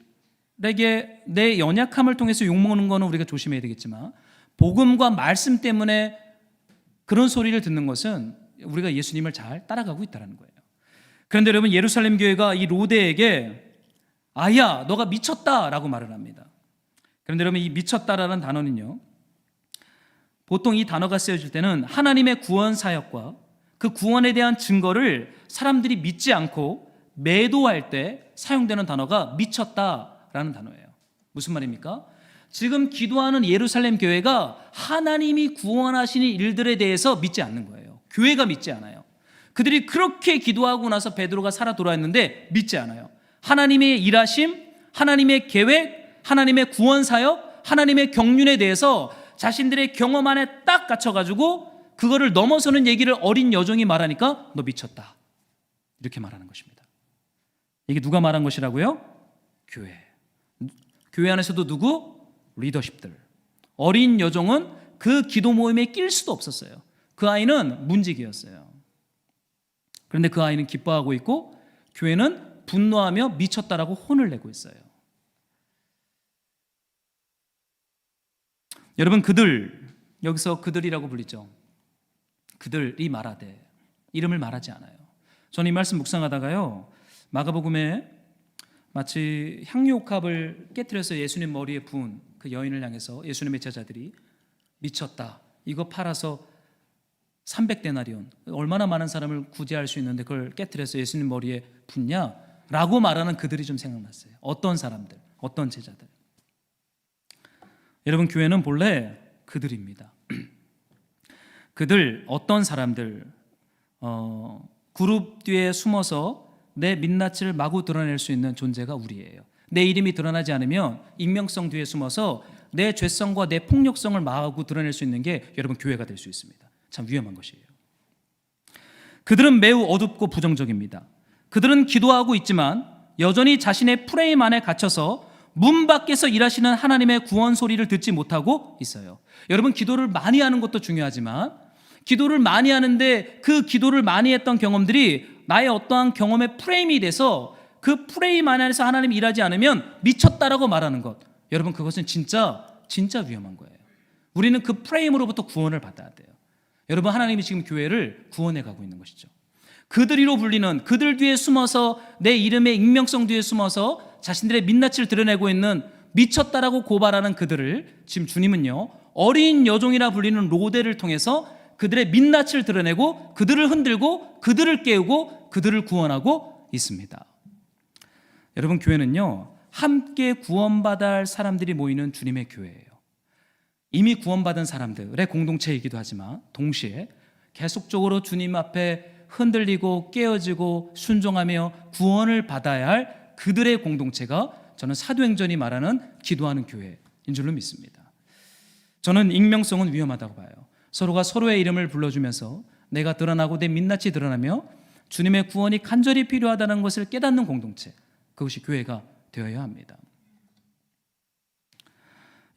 내 연약함을 통해서 욕먹는 거는 우리가 조심해야 되겠지만, 복음과 말씀 때문에 그런 소리를 듣는 것은 우리가 예수님을 잘 따라가고 있다는 거예요. 그런데 여러분, 예루살렘 교회가 이 로데에게 아야, 너가 미쳤다라고 말을 합니다. 그런데 여러분, 이 미쳤다라는 단어는요, 보통 이 단어가 쓰여질 때는 하나님의 구원 사역과 그 구원에 대한 증거를 사람들이 믿지 않고 매도할 때 사용되는 단어가 미쳤다라는 단어예요. 무슨 말입니까? 지금 기도하는 예루살렘 교회가 하나님이 구원하시는 일들에 대해서 믿지 않는 거예요. 교회가 믿지 않아요. 그들이 그렇게 기도하고 나서 베드로가 살아 돌아왔는데 믿지 않아요. 하나님의 일하심, 하나님의 계획, 하나님의 구원 사역, 하나님의 경륜에 대해서 자신들의 경험 안에 딱 갇혀가지고 그거를 넘어서는 얘기를 어린 여종이 말하니까 너 미쳤다, 이렇게 말하는 것입니다. 이게 누가 말한 것이라고요? 교회. 교회 안에서도 누구? 리더십들. 어린 여종은 그 기도 모임에 낄 수도 없었어요. 그 아이는 문지기였어요. 그런데 그 아이는 기뻐하고 있고 교회는 분노하며 미쳤다라고 혼을 내고 있어요. 여러분, 그들, 여기서 그들이라고 불리죠. 그들이 말하되, 이름을 말하지 않아요. 저는 이 말씀 묵상하다가요, 마가복음에 마치 향유옥합을 깨뜨려서 예수님 머리에 부은 그 여인을 향해서 예수님의 제자들이 미쳤다, 이거 팔아서 300데나리온, 얼마나 많은 사람을 구제할 수 있는데 그걸 깨뜨려서 예수님 머리에 붓냐라고 말하는 그들이 좀 생각났어요. 어떤 사람들, 어떤 제자들. 여러분, 교회는 본래 그들입니다. 그들, 어떤 사람들, 그룹 뒤에 숨어서 내 민낯을 마구 드러낼 수 있는 존재가 우리예요. 내 이름이 드러나지 않으면 익명성 뒤에 숨어서 내 죄성과 내 폭력성을 마구 드러낼 수 있는 게 여러분, 교회가 될 수 있습니다. 참 위험한 것이에요. 그들은 매우 어둡고 부정적입니다. 그들은 기도하고 있지만 여전히 자신의 프레임 안에 갇혀서 문 밖에서 일하시는 하나님의 구원 소리를 듣지 못하고 있어요. 여러분, 기도를 많이 하는 것도 중요하지만 기도를 많이 하는데 그 기도를 많이 했던 경험들이 나의 어떠한 경험의 프레임이 돼서 그 프레임 안에서 하나님이 일하지 않으면 미쳤다라고 말하는 것, 여러분, 그것은 진짜 위험한 거예요. 우리는 그 프레임으로부터 구원을 받아야 돼요. 여러분, 하나님이 지금 교회를 구원해 가고 있는 것이죠. 그들이로 불리는, 그들 뒤에 숨어서 내 이름의 익명성 뒤에 숨어서 자신들의 민낯을 드러내고 있는 미쳤다라고 고발하는 그들을 지금 주님은요, 어린 여종이라 불리는 로데를 통해서 그들의 민낯을 드러내고 그들을 흔들고 그들을 깨우고 그들을 구원하고 있습니다. 여러분, 교회는요, 함께 구원받아야 할 사람들이 모이는 주님의 교회예요. 이미 구원받은 사람들의 공동체이기도 하지만 동시에 계속적으로 주님 앞에 흔들리고 깨어지고 순종하며 구원을 받아야 할 그들의 공동체가 저는 사도행전이 말하는 기도하는 교회인 줄로 믿습니다. 저는 익명성은 위험하다고 봐요. 서로가 서로의 이름을 불러주면서 내가 드러나고 내 민낯이 드러나며 주님의 구원이 간절히 필요하다는 것을 깨닫는 공동체, 그것이 교회가 되어야 합니다.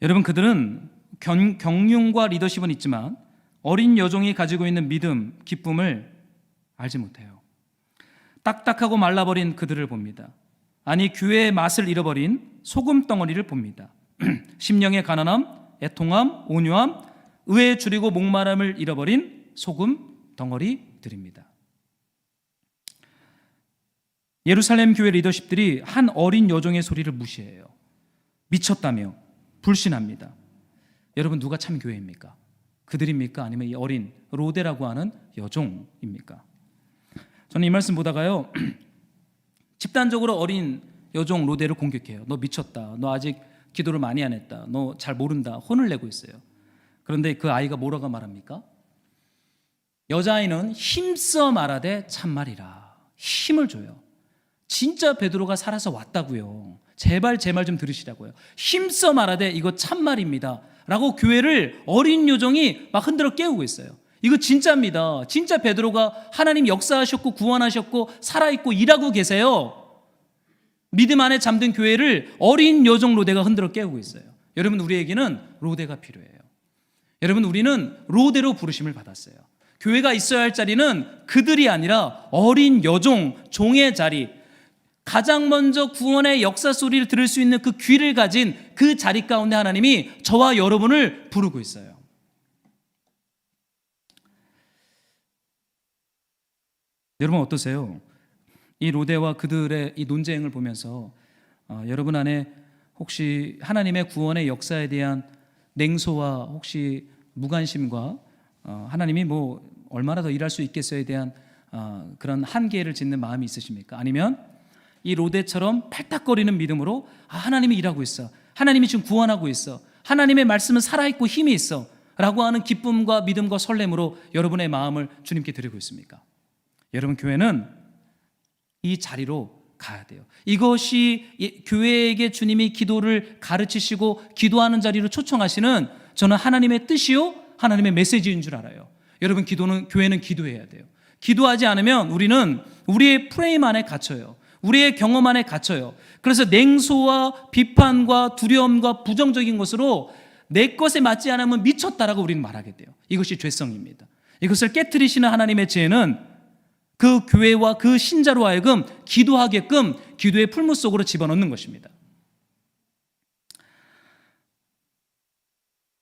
여러분, 그들은 경륜과 리더십은 있지만 어린 여종이 가지고 있는 믿음, 기쁨을 알지 못해요. 딱딱하고 말라버린 그들을 봅니다. 아니, 교회의 맛을 잃어버린 소금 덩어리를 봅니다. 심령의 가난함, 애통함, 온유함, 의에 줄이고 목마름을 잃어버린 소금 덩어리들입니다. 예루살렘 교회 리더십들이 한 어린 여종의 소리를 무시해요. 미쳤다며 불신합니다. 여러분, 누가 참 교회입니까? 그들입니까? 아니면 이 어린 로데라고 하는 여종입니까? 저는 이 말씀 보다가요, 집단적으로 어린 여종 로데를 공격해요. 너 미쳤다, 너 아직 기도를 많이 안 했다, 너 잘 모른다, 혼을 내고 있어요. 그런데 그 아이가 뭐라고 말합니까? 여자아이는 힘써 말하되 참말이라, 힘을 줘요. 진짜 베드로가 살아서 왔다고요. 제발 제 말 좀 들으시라고요. 힘써 말하되 이거 참말입니다 라고 교회를 어린 요정이 막 흔들어 깨우고 있어요. 이거 진짜입니다. 진짜 베드로가 하나님 역사하셨고 구원하셨고 살아있고 일하고 계세요. 믿음 안에 잠든 교회를 어린 여종 로데가 흔들어 깨우고 있어요. 여러분, 우리에게는 로데가 필요해요. 여러분, 우리는 로데로 부르심을 받았어요. 교회가 있어야 할 자리는 그들이 아니라 어린 여종, 종의 자리, 가장 먼저 구원의 역사 소리를 들을 수 있는 그 귀를 가진 그 자리 가운데 하나님이 저와 여러분을 부르고 있어요. 여러분 어떠세요? 이 로데와 그들의 이 논쟁을 보면서 여러분 안에 혹시 하나님의 구원의 역사에 대한 냉소와 혹시 무관심과 하나님이 뭐 얼마나 더 일할 수 있겠어에 대한 그런 한계를 짓는 마음이 있으십니까? 아니면 이 로데처럼 팔딱거리는 믿음으로 하나님이 일하고 있어, 하나님이 지금 구원하고 있어, 하나님의 말씀은 살아있고 힘이 있어 라고 하는 기쁨과 믿음과 설렘으로 여러분의 마음을 주님께 드리고 있습니까? 여러분, 교회는 이 자리로 가야 돼요. 이것이 교회에게 주님이 기도를 가르치시고 기도하는 자리로 초청하시는 저는 하나님의 뜻이요 하나님의 메시지인 줄 알아요. 여러분, 교회는 기도해야 돼요. 기도하지 않으면 우리는 우리의 프레임 안에 갇혀요. 우리의 경험 안에 갇혀요. 그래서 냉소와 비판과 두려움과 부정적인 것으로 내 것에 맞지 않으면 미쳤다라고 우리는 말하게 돼요. 이것이 죄성입니다. 이것을 깨트리시는 하나님의 지혜는 그 교회와 그 신자로 하여금 기도하게끔 기도의 풀무 속으로 집어넣는 것입니다.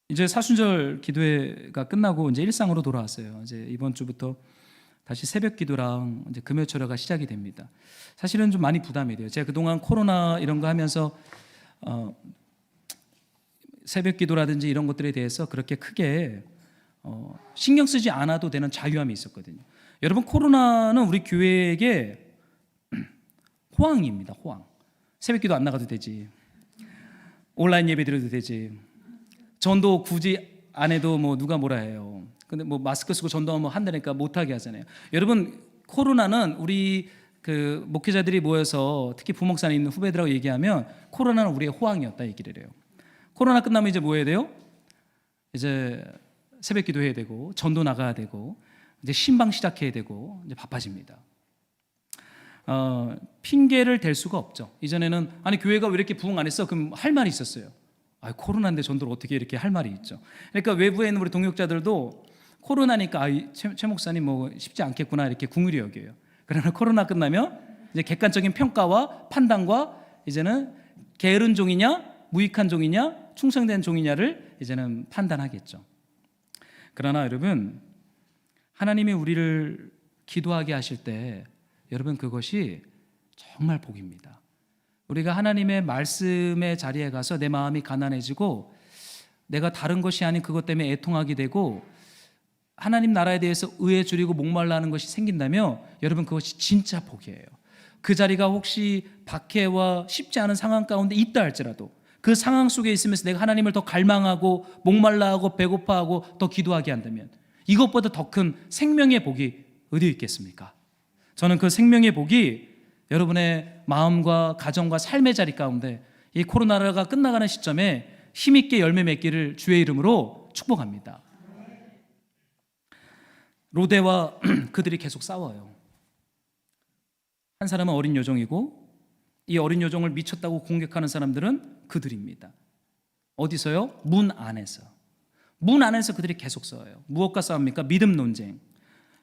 이제 사순절 기도회가 끝나고 이제 일상으로 돌아왔어요. 이제 이번 주부터 다시 새벽 기도랑 이제 금요 철야가 시작이 됩니다. 사실은 좀 많이 부담이 돼요. 제가 그동안 코로나 이런 거 하면서 새벽 기도라든지 이런 것들에 대해서 그렇게 크게 신경 쓰지 않아도 되는 자유함이 있었거든요. 여러분, 코로나는 우리 교회에게 호황입니다. 호황. 새벽 기도 안 나가도 되지, 온라인 예배 드려도 되지, 전도 굳이 안 해도 뭐 누가 뭐라 해요. 근데 뭐 마스크 쓰고 전도하면 한다니까 못하게 하잖아요. 여러분, 코로나는 우리 그 목회자들이 모여서 특히 부목산에 있는 후배들하고 얘기하면 코로나는 우리의 호황이었다 얘기를 해요. 코로나 끝나면 이제 뭐 해야 돼요? 이제 새벽 기도해야 되고 전도 나가야 되고 이제 신방 시작해야 되고 이제 바빠집니다. 핑계를 댈 수가 없죠. 이전에는 아니 교회가 왜 이렇게 부흥 안 했어? 그럼 할 말이 있었어요. 코로나인데 전도를 어떻게 이렇게 할 말이 있죠. 그러니까 외부에 있는 우리 동역자들도 코로나니까 최 목사님 뭐 쉽지 않겠구나 이렇게 궁휼히 여겨요. 그러나 코로나 끝나면 이제 객관적인 평가와 판단과 이제는 게으른 종이냐 무익한 종이냐 충성된 종이냐를 이제는 판단하겠죠. 그러나 여러분, 하나님이 우리를 기도하게 하실 때 여러분 그것이 정말 복입니다. 우리가 하나님의 말씀의 자리에 가서 내 마음이 가난해지고 내가 다른 것이 아닌 그것 때문에 애통하게 되고 하나님 나라에 대해서 의에 줄이고 목말라 하는 것이 생긴다면 여러분 그것이 진짜 복이에요. 그 자리가 혹시 박해와 쉽지 않은 상황 가운데 있다 할지라도 그 상황 속에 있으면서 내가 하나님을 더 갈망하고 목말라하고 배고파하고 더 기도하게 한다면 이것보다 더 큰 생명의 복이 어디 있겠습니까? 저는 그 생명의 복이 여러분의 마음과 가정과 삶의 자리 가운데 이 코로나가 끝나가는 시점에 힘있게 열매 맺기를 주의 이름으로 축복합니다. 로데와 그들이 계속 싸워요. 한 사람은 어린 여종이고 이 어린 여종을 미쳤다고 공격하는 사람들은 그들입니다. 어디서요? 문 안에서. 문 안에서 그들이 계속 싸워요. 무엇과 싸웁니까? 믿음 논쟁,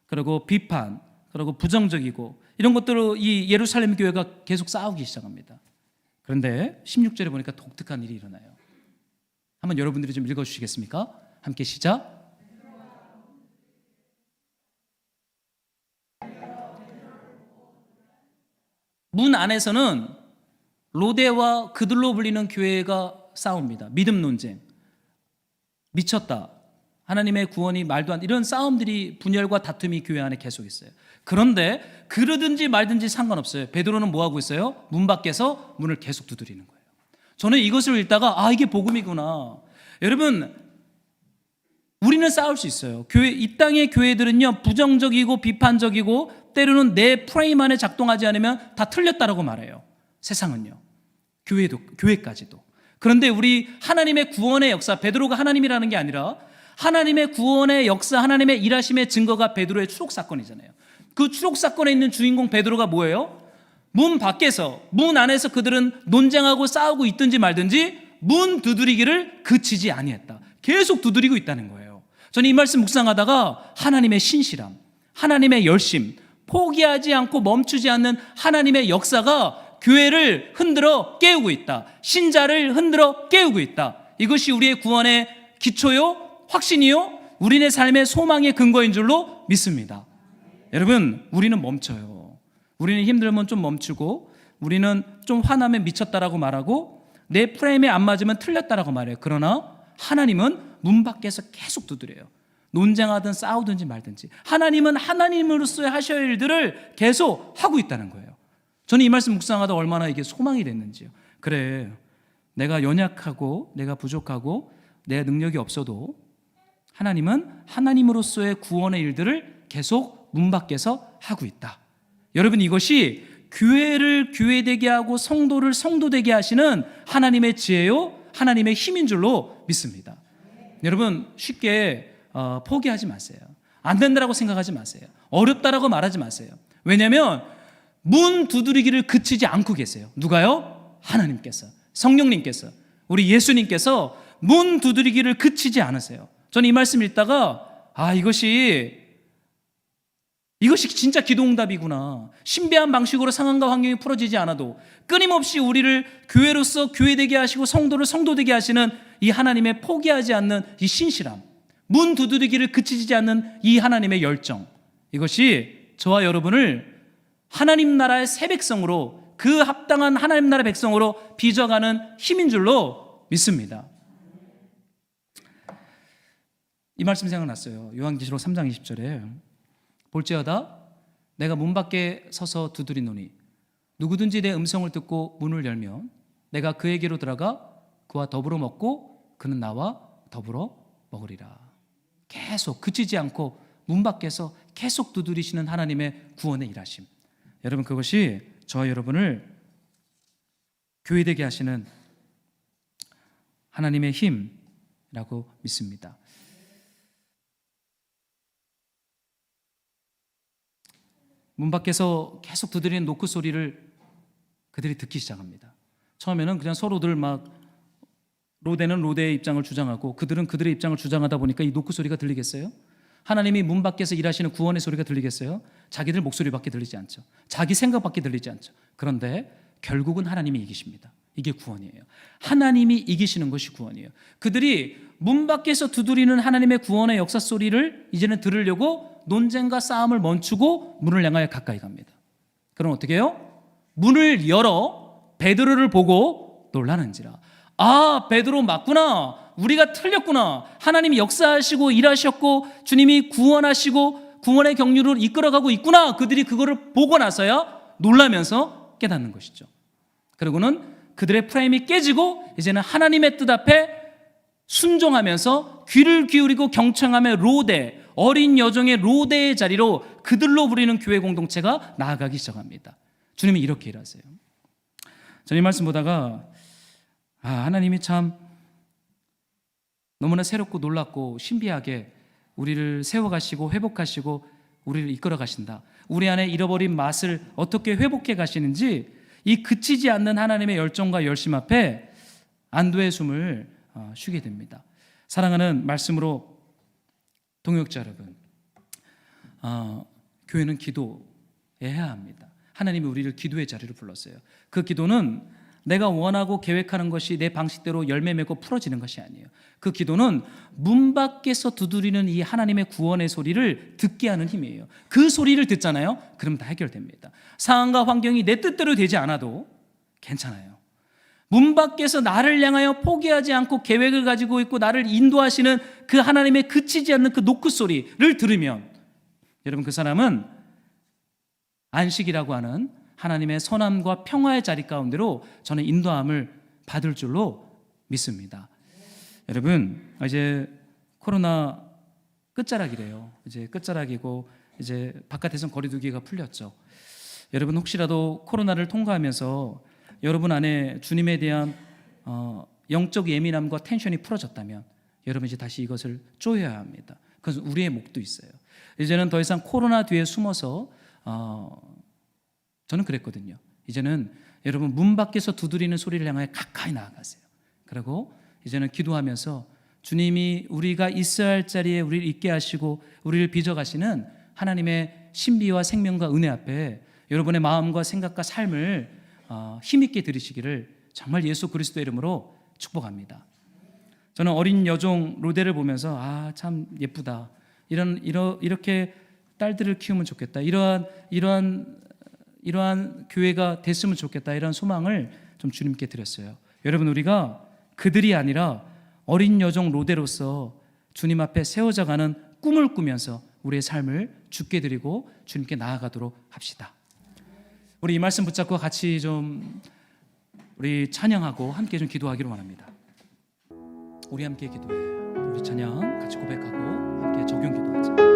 그리고 비판, 그리고 부정적이고 이런 것들로 이 예루살렘 교회가 계속 싸우기 시작합니다. 그런데 16절에 보니까 독특한 일이 일어나요. 한번 여러분들이 좀 읽어주시겠습니까? 함께 시작. 문 안에서는 로데와 그들로 불리는 교회가 싸웁니다. 믿음 논쟁, 미쳤다, 하나님의 구원이 말도 안, 이런 싸움들이, 분열과 다툼이 교회 안에 계속 있어요. 그런데 그러든지 말든지 상관없어요. 베드로는 뭐 하고 있어요? 문 밖에서 문을 계속 두드리는 거예요. 저는 이것을 읽다가 이게 복음이구나. 여러분, 우리는 싸울 수 있어요. 이 땅의 교회들은요, 부정적이고 비판적이고 때로는 내 프레임 안에 작동하지 않으면 다 틀렸다라고 말해요. 세상은요, 교회까지도. 그런데 우리 하나님의 구원의 역사, 베드로가 하나님이라는 게 아니라 하나님의 구원의 역사, 하나님의 일하심의 증거가 베드로의 추록 사건이잖아요. 그 추록 사건에 있는 주인공 베드로가 뭐예요? 문 밖에서, 문 안에서 그들은 논쟁하고 싸우고 있든지 말든지 문 두드리기를 그치지 아니했다. 계속 두드리고 있다는 거예요. 저는 이 말씀 묵상하다가 하나님의 신실함, 하나님의 열심, 포기하지 않고 멈추지 않는 하나님의 역사가 교회를 흔들어 깨우고 있다. 신자를 흔들어 깨우고 있다. 이것이 우리의 구원의 기초요, 확신이요, 우리네 삶의 소망의 근거인 줄로 믿습니다. 여러분, 우리는 멈춰요. 우리는 힘들면 좀 멈추고, 우리는 좀 화나면 미쳤다라고 말하고, 내 프레임에 안 맞으면 틀렸다라고 말해요. 그러나 하나님은 문 밖에서 계속 두드려요. 논쟁하든 싸우든지 말든지 하나님은 하나님으로서의 하셔야 할 일들을 계속 하고 있다는 거예요. 저는 이 말씀 묵상하다 얼마나 이게 소망이 됐는지요. 그래, 내가 연약하고 내가 부족하고 내 능력이 없어도 하나님은 하나님으로서의 구원의 일들을 계속 문 밖에서 하고 있다. 여러분, 이것이 교회를 교회되게 하고 성도를 성도되게 하시는 하나님의 지혜요, 하나님의 힘인 줄로 믿습니다. 여러분, 쉽게 포기하지 마세요. 안 된다라고 생각하지 마세요. 어렵다라고 말하지 마세요. 왜냐하면 문 두드리기를 그치지 않고 계세요. 누가요? 하나님께서, 성령님께서, 우리 예수님께서 문 두드리기를 그치지 않으세요. 저는 이 말씀 읽다가 이것이 진짜 기도응답이구나. 신비한 방식으로 상황과 환경이 풀어지지 않아도 끊임없이 우리를 교회로서 교회되게 하시고 성도를 성도되게 하시는 이 하나님의 포기하지 않는 이 신실함, 문 두드리기를 그치지 않는 이 하나님의 열정, 이것이 저와 여러분을 하나님 나라의 새 백성으로, 그 합당한 하나님 나라 백성으로 빚어가는 힘인 줄로 믿습니다. 이 말씀 생각났어요. 요한계시록 3장 20절에 볼지어다 내가 문 밖에 서서 두드리노니 누구든지 내 음성을 듣고 문을 열면 내가 그에게로 들어가 그와 더불어 먹고 그는 나와 더불어 먹으리라. 계속 그치지 않고 문 밖에서 계속 두드리시는 하나님의 구원의 일하심, 여러분, 그것이 저와 여러분을 교회되게 하시는 하나님의 힘이라고 믿습니다. 문 밖에서 계속 두드리는 노크 소리를 그들이 듣기 시작합니다. 처음에는 그냥 서로들 막 로데는 로데의 입장을 주장하고 그들은 그들의 입장을 주장하다 보니까 이 노크 소리가 들리겠어요? 하나님이 문 밖에서 일하시는 구원의 소리가 들리겠어요? 자기들 목소리밖에 들리지 않죠. 자기 생각밖에 들리지 않죠. 그런데 결국은 하나님이 이기십니다. 이게 구원이에요. 하나님이 이기시는 것이 구원이에요. 그들이 문 밖에서 두드리는 하나님의 구원의 역사 소리를 이제는 들으려고 논쟁과 싸움을 멈추고 문을 향하여 가까이 갑니다. 그럼 어떻게 해요? 문을 열어 베드로를 보고 놀라는지라. 아, 베드로 맞구나. 우리가 틀렸구나. 하나님이 역사하시고 일하셨고 주님이 구원하시고 구원의 경륜으로 이끌어가고 있구나. 그들이 그거를 보고 나서야 놀라면서 깨닫는 것이죠. 그리고는 그들의 프레임이 깨지고 이제는 하나님의 뜻 앞에 순종하면서 귀를 기울이고 경청하며 로데, 어린 여종의 로데의 자리로 그들로 부리는 교회 공동체가 나아가기 시작합니다. 주님이 이렇게 일하세요. 저는 이 말씀 보다가 하나님이 참 너무나 새롭고 놀랍고 신비하게 우리를 세워가시고 회복하시고 우리를 이끌어 가신다. 우리 안에 잃어버린 맛을 어떻게 회복해 가시는지 이 그치지 않는 하나님의 열정과 열심 앞에 안도의 숨을 쉬게 됩니다. 사랑하는 말씀으로 동역자 여러분, 교회는 기도해야 합니다. 하나님이 우리를 기도의 자리로 불렀어요. 그 기도는 내가 원하고 계획하는 것이 내 방식대로 열매 맺고 풀어지는 것이 아니에요. 그 기도는 문 밖에서 두드리는 이 하나님의 구원의 소리를 듣게 하는 힘이에요. 그 소리를 듣잖아요. 그럼 다 해결됩니다. 상황과 환경이 내 뜻대로 되지 않아도 괜찮아요. 문 밖에서 나를 향하여 포기하지 않고 계획을 가지고 있고 나를 인도하시는 그 하나님의 그치지 않는 그 노크 소리를 들으면 여러분, 그 사람은 안식이라고 하는 하나님의 선함과 평화의 자리 가운데로 저는 인도함을 받을 줄로 믿습니다. 여러분, 이제 코로나 끝자락이래요. 이제 끝자락이고 이제 바깥에선 거리두기가 풀렸죠. 여러분, 혹시라도 코로나를 통과하면서 여러분 안에 주님에 대한 영적 예민함과 텐션이 풀어졌다면 여러분 이제 다시 이것을 쪼여야 합니다. 그래서 우리의 목도 있어요. 이제는 더 이상 코로나 뒤에 숨어서 저는 그랬거든요. 이제는 여러분 문 밖에서 두드리는 소리를 향하여 가까이 나아가세요. 그리고 이제는 기도하면서 주님이 우리가 있어야 할 자리에 우리를 있게 하시고 우리를 빚어가시는 하나님의 신비와 생명과 은혜 앞에 여러분의 마음과 생각과 삶을 힘있게 드리시기를 정말 예수 그리스도의 이름으로 축복합니다. 저는 어린 여종 로데를 보면서 참 예쁘다. 이렇게 딸들을 키우면 좋겠다. 이러한 교회가 됐으면 좋겠다. 이런 소망을 좀 주님께 드렸어요. 여러분, 우리가 그들이 아니라 어린 여종 로데로서 주님 앞에 세워져가는 꿈을 꾸면서 우리의 삶을 주께 드리고 주님께 나아가도록 합시다. 우리 이 말씀 붙잡고 같이 좀 우리 찬양하고 함께 좀 기도하기로 원합니다. 우리 함께 기도해요. 우리 찬양 같이 고백하고 함께 적용 기도하자.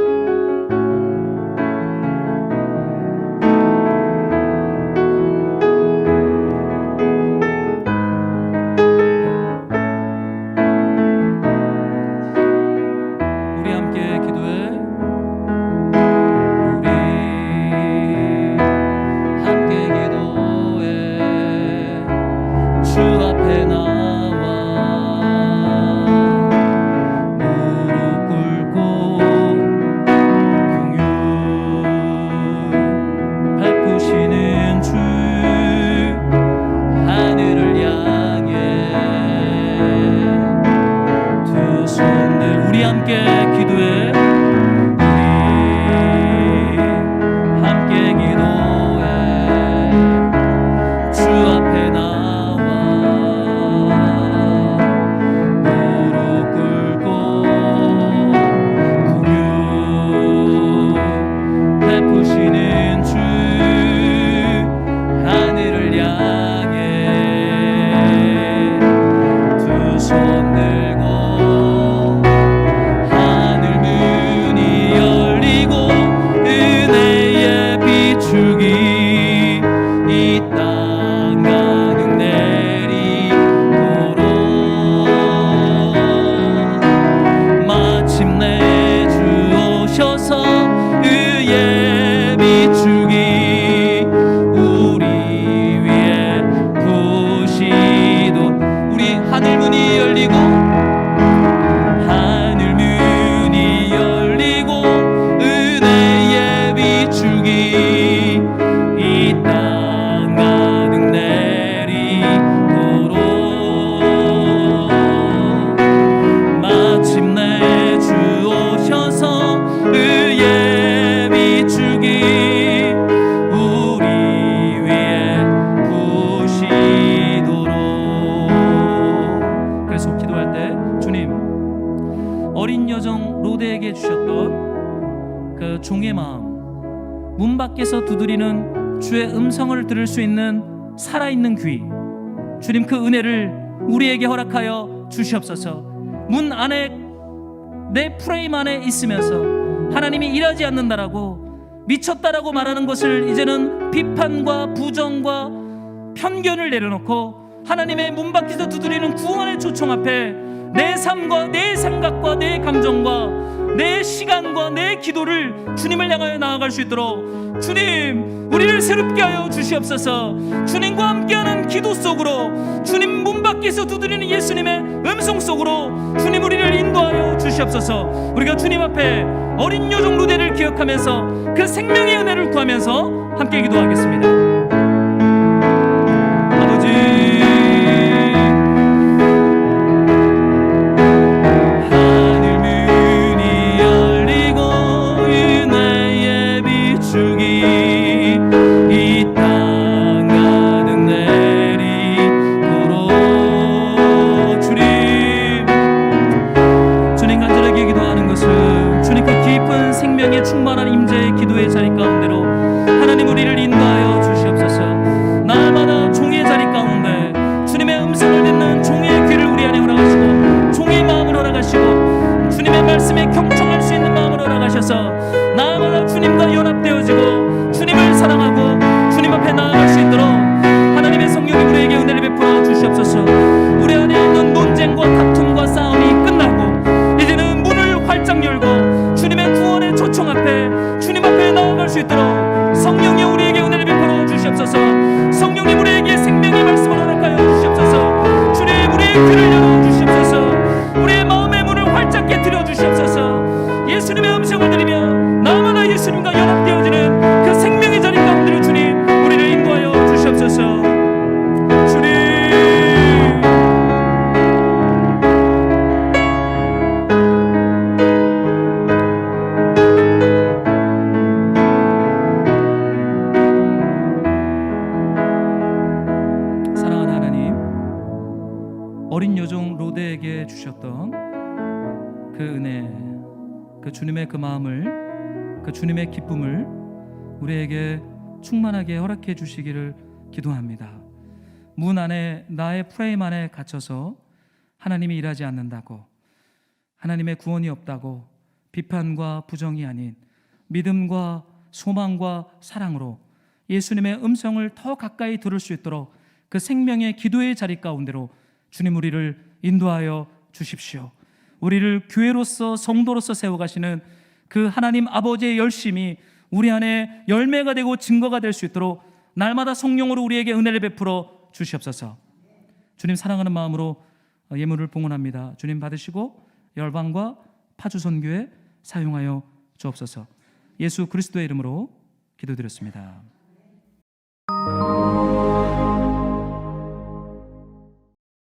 종의 마음, 문 밖에서 두드리는 주의 음성을 들을 수 있는 살아있는 귀, 주님 그 은혜를 우리에게 허락하여 주시옵소서. 문 안에 내 프레임 안에 있으면서 하나님이 일하지 않는다라고 미쳤다라고 말하는 것을 이제는 비판과 부정과 편견을 내려놓고 하나님의 문 밖에서 두드리는 구원의 초청 앞에 내 삶과 내 생각과 내 감정과 내 시간과 내 기도를 주님을 향하여 나아갈 수 있도록 주님 우리를 새롭게 하여 주시옵소서. 주님과 함께하는 기도 속으로, 주님 문 밖에서 두드리는 예수님의 음성 속으로 주님 우리를 인도하여 주시옵소서. 우리가 주님 앞에 어린 여종 루데를 기억하면서 그 생명의 은혜를 구하면서 함께 기도하겠습니다. 아버지, 충만한 임재의 기도의 자리 가운데로 하나님 우리를 인도하여 주시옵소서. 날마다 종의 자리 가운데 주님의 음성을 듣는 종의 귀를 우리 안에 허락하시고 종의 마음을 허락하시고 주님의 말씀에 경청할 수 있는 마음을 허락하셔서 날마다 주님과 연합되어지고 주님을 사랑하고 주님 앞에 나아갈 수 있도록 하나님의 성령이 우리에게 은혜를 베풀어 주시옵소서. 우리 안에 있는 논쟁과 다툼과 싸움이 끝나고 이제는 문을 활짝 열고 주님의 구원의 초청 앞에 주님 앞에 나아갈 수 있도록 성령이 우리에게 은혜를 베풀어 주시옵소서. 주님의 그 마음을, 그 주님의 기쁨을 우리에게 충만하게 허락해 주시기를 기도합니다. 문 안에, 나의 프레임 안에 갇혀서 하나님이 일하지 않는다고, 하나님의 구원이 없다고 비판과 부정이 아닌 믿음과 소망과 사랑으로 예수님의 음성을 더 가까이 들을 수 있도록 그 생명의 기도의 자리 가운데로 주님 우리를 인도하여 주십시오. 우리를 교회로서, 성도로서 세워가시는 그 하나님 아버지의 열심이 우리 안에 열매가 되고 증거가 될 수 있도록 날마다 성령으로 우리에게 은혜를 베풀어 주시옵소서. 주님 사랑하는 마음으로 예물을 봉헌합니다. 주님 받으시고 열방과 파주선교에 사용하여 주옵소서. 예수 그리스도의 이름으로 기도드렸습니다.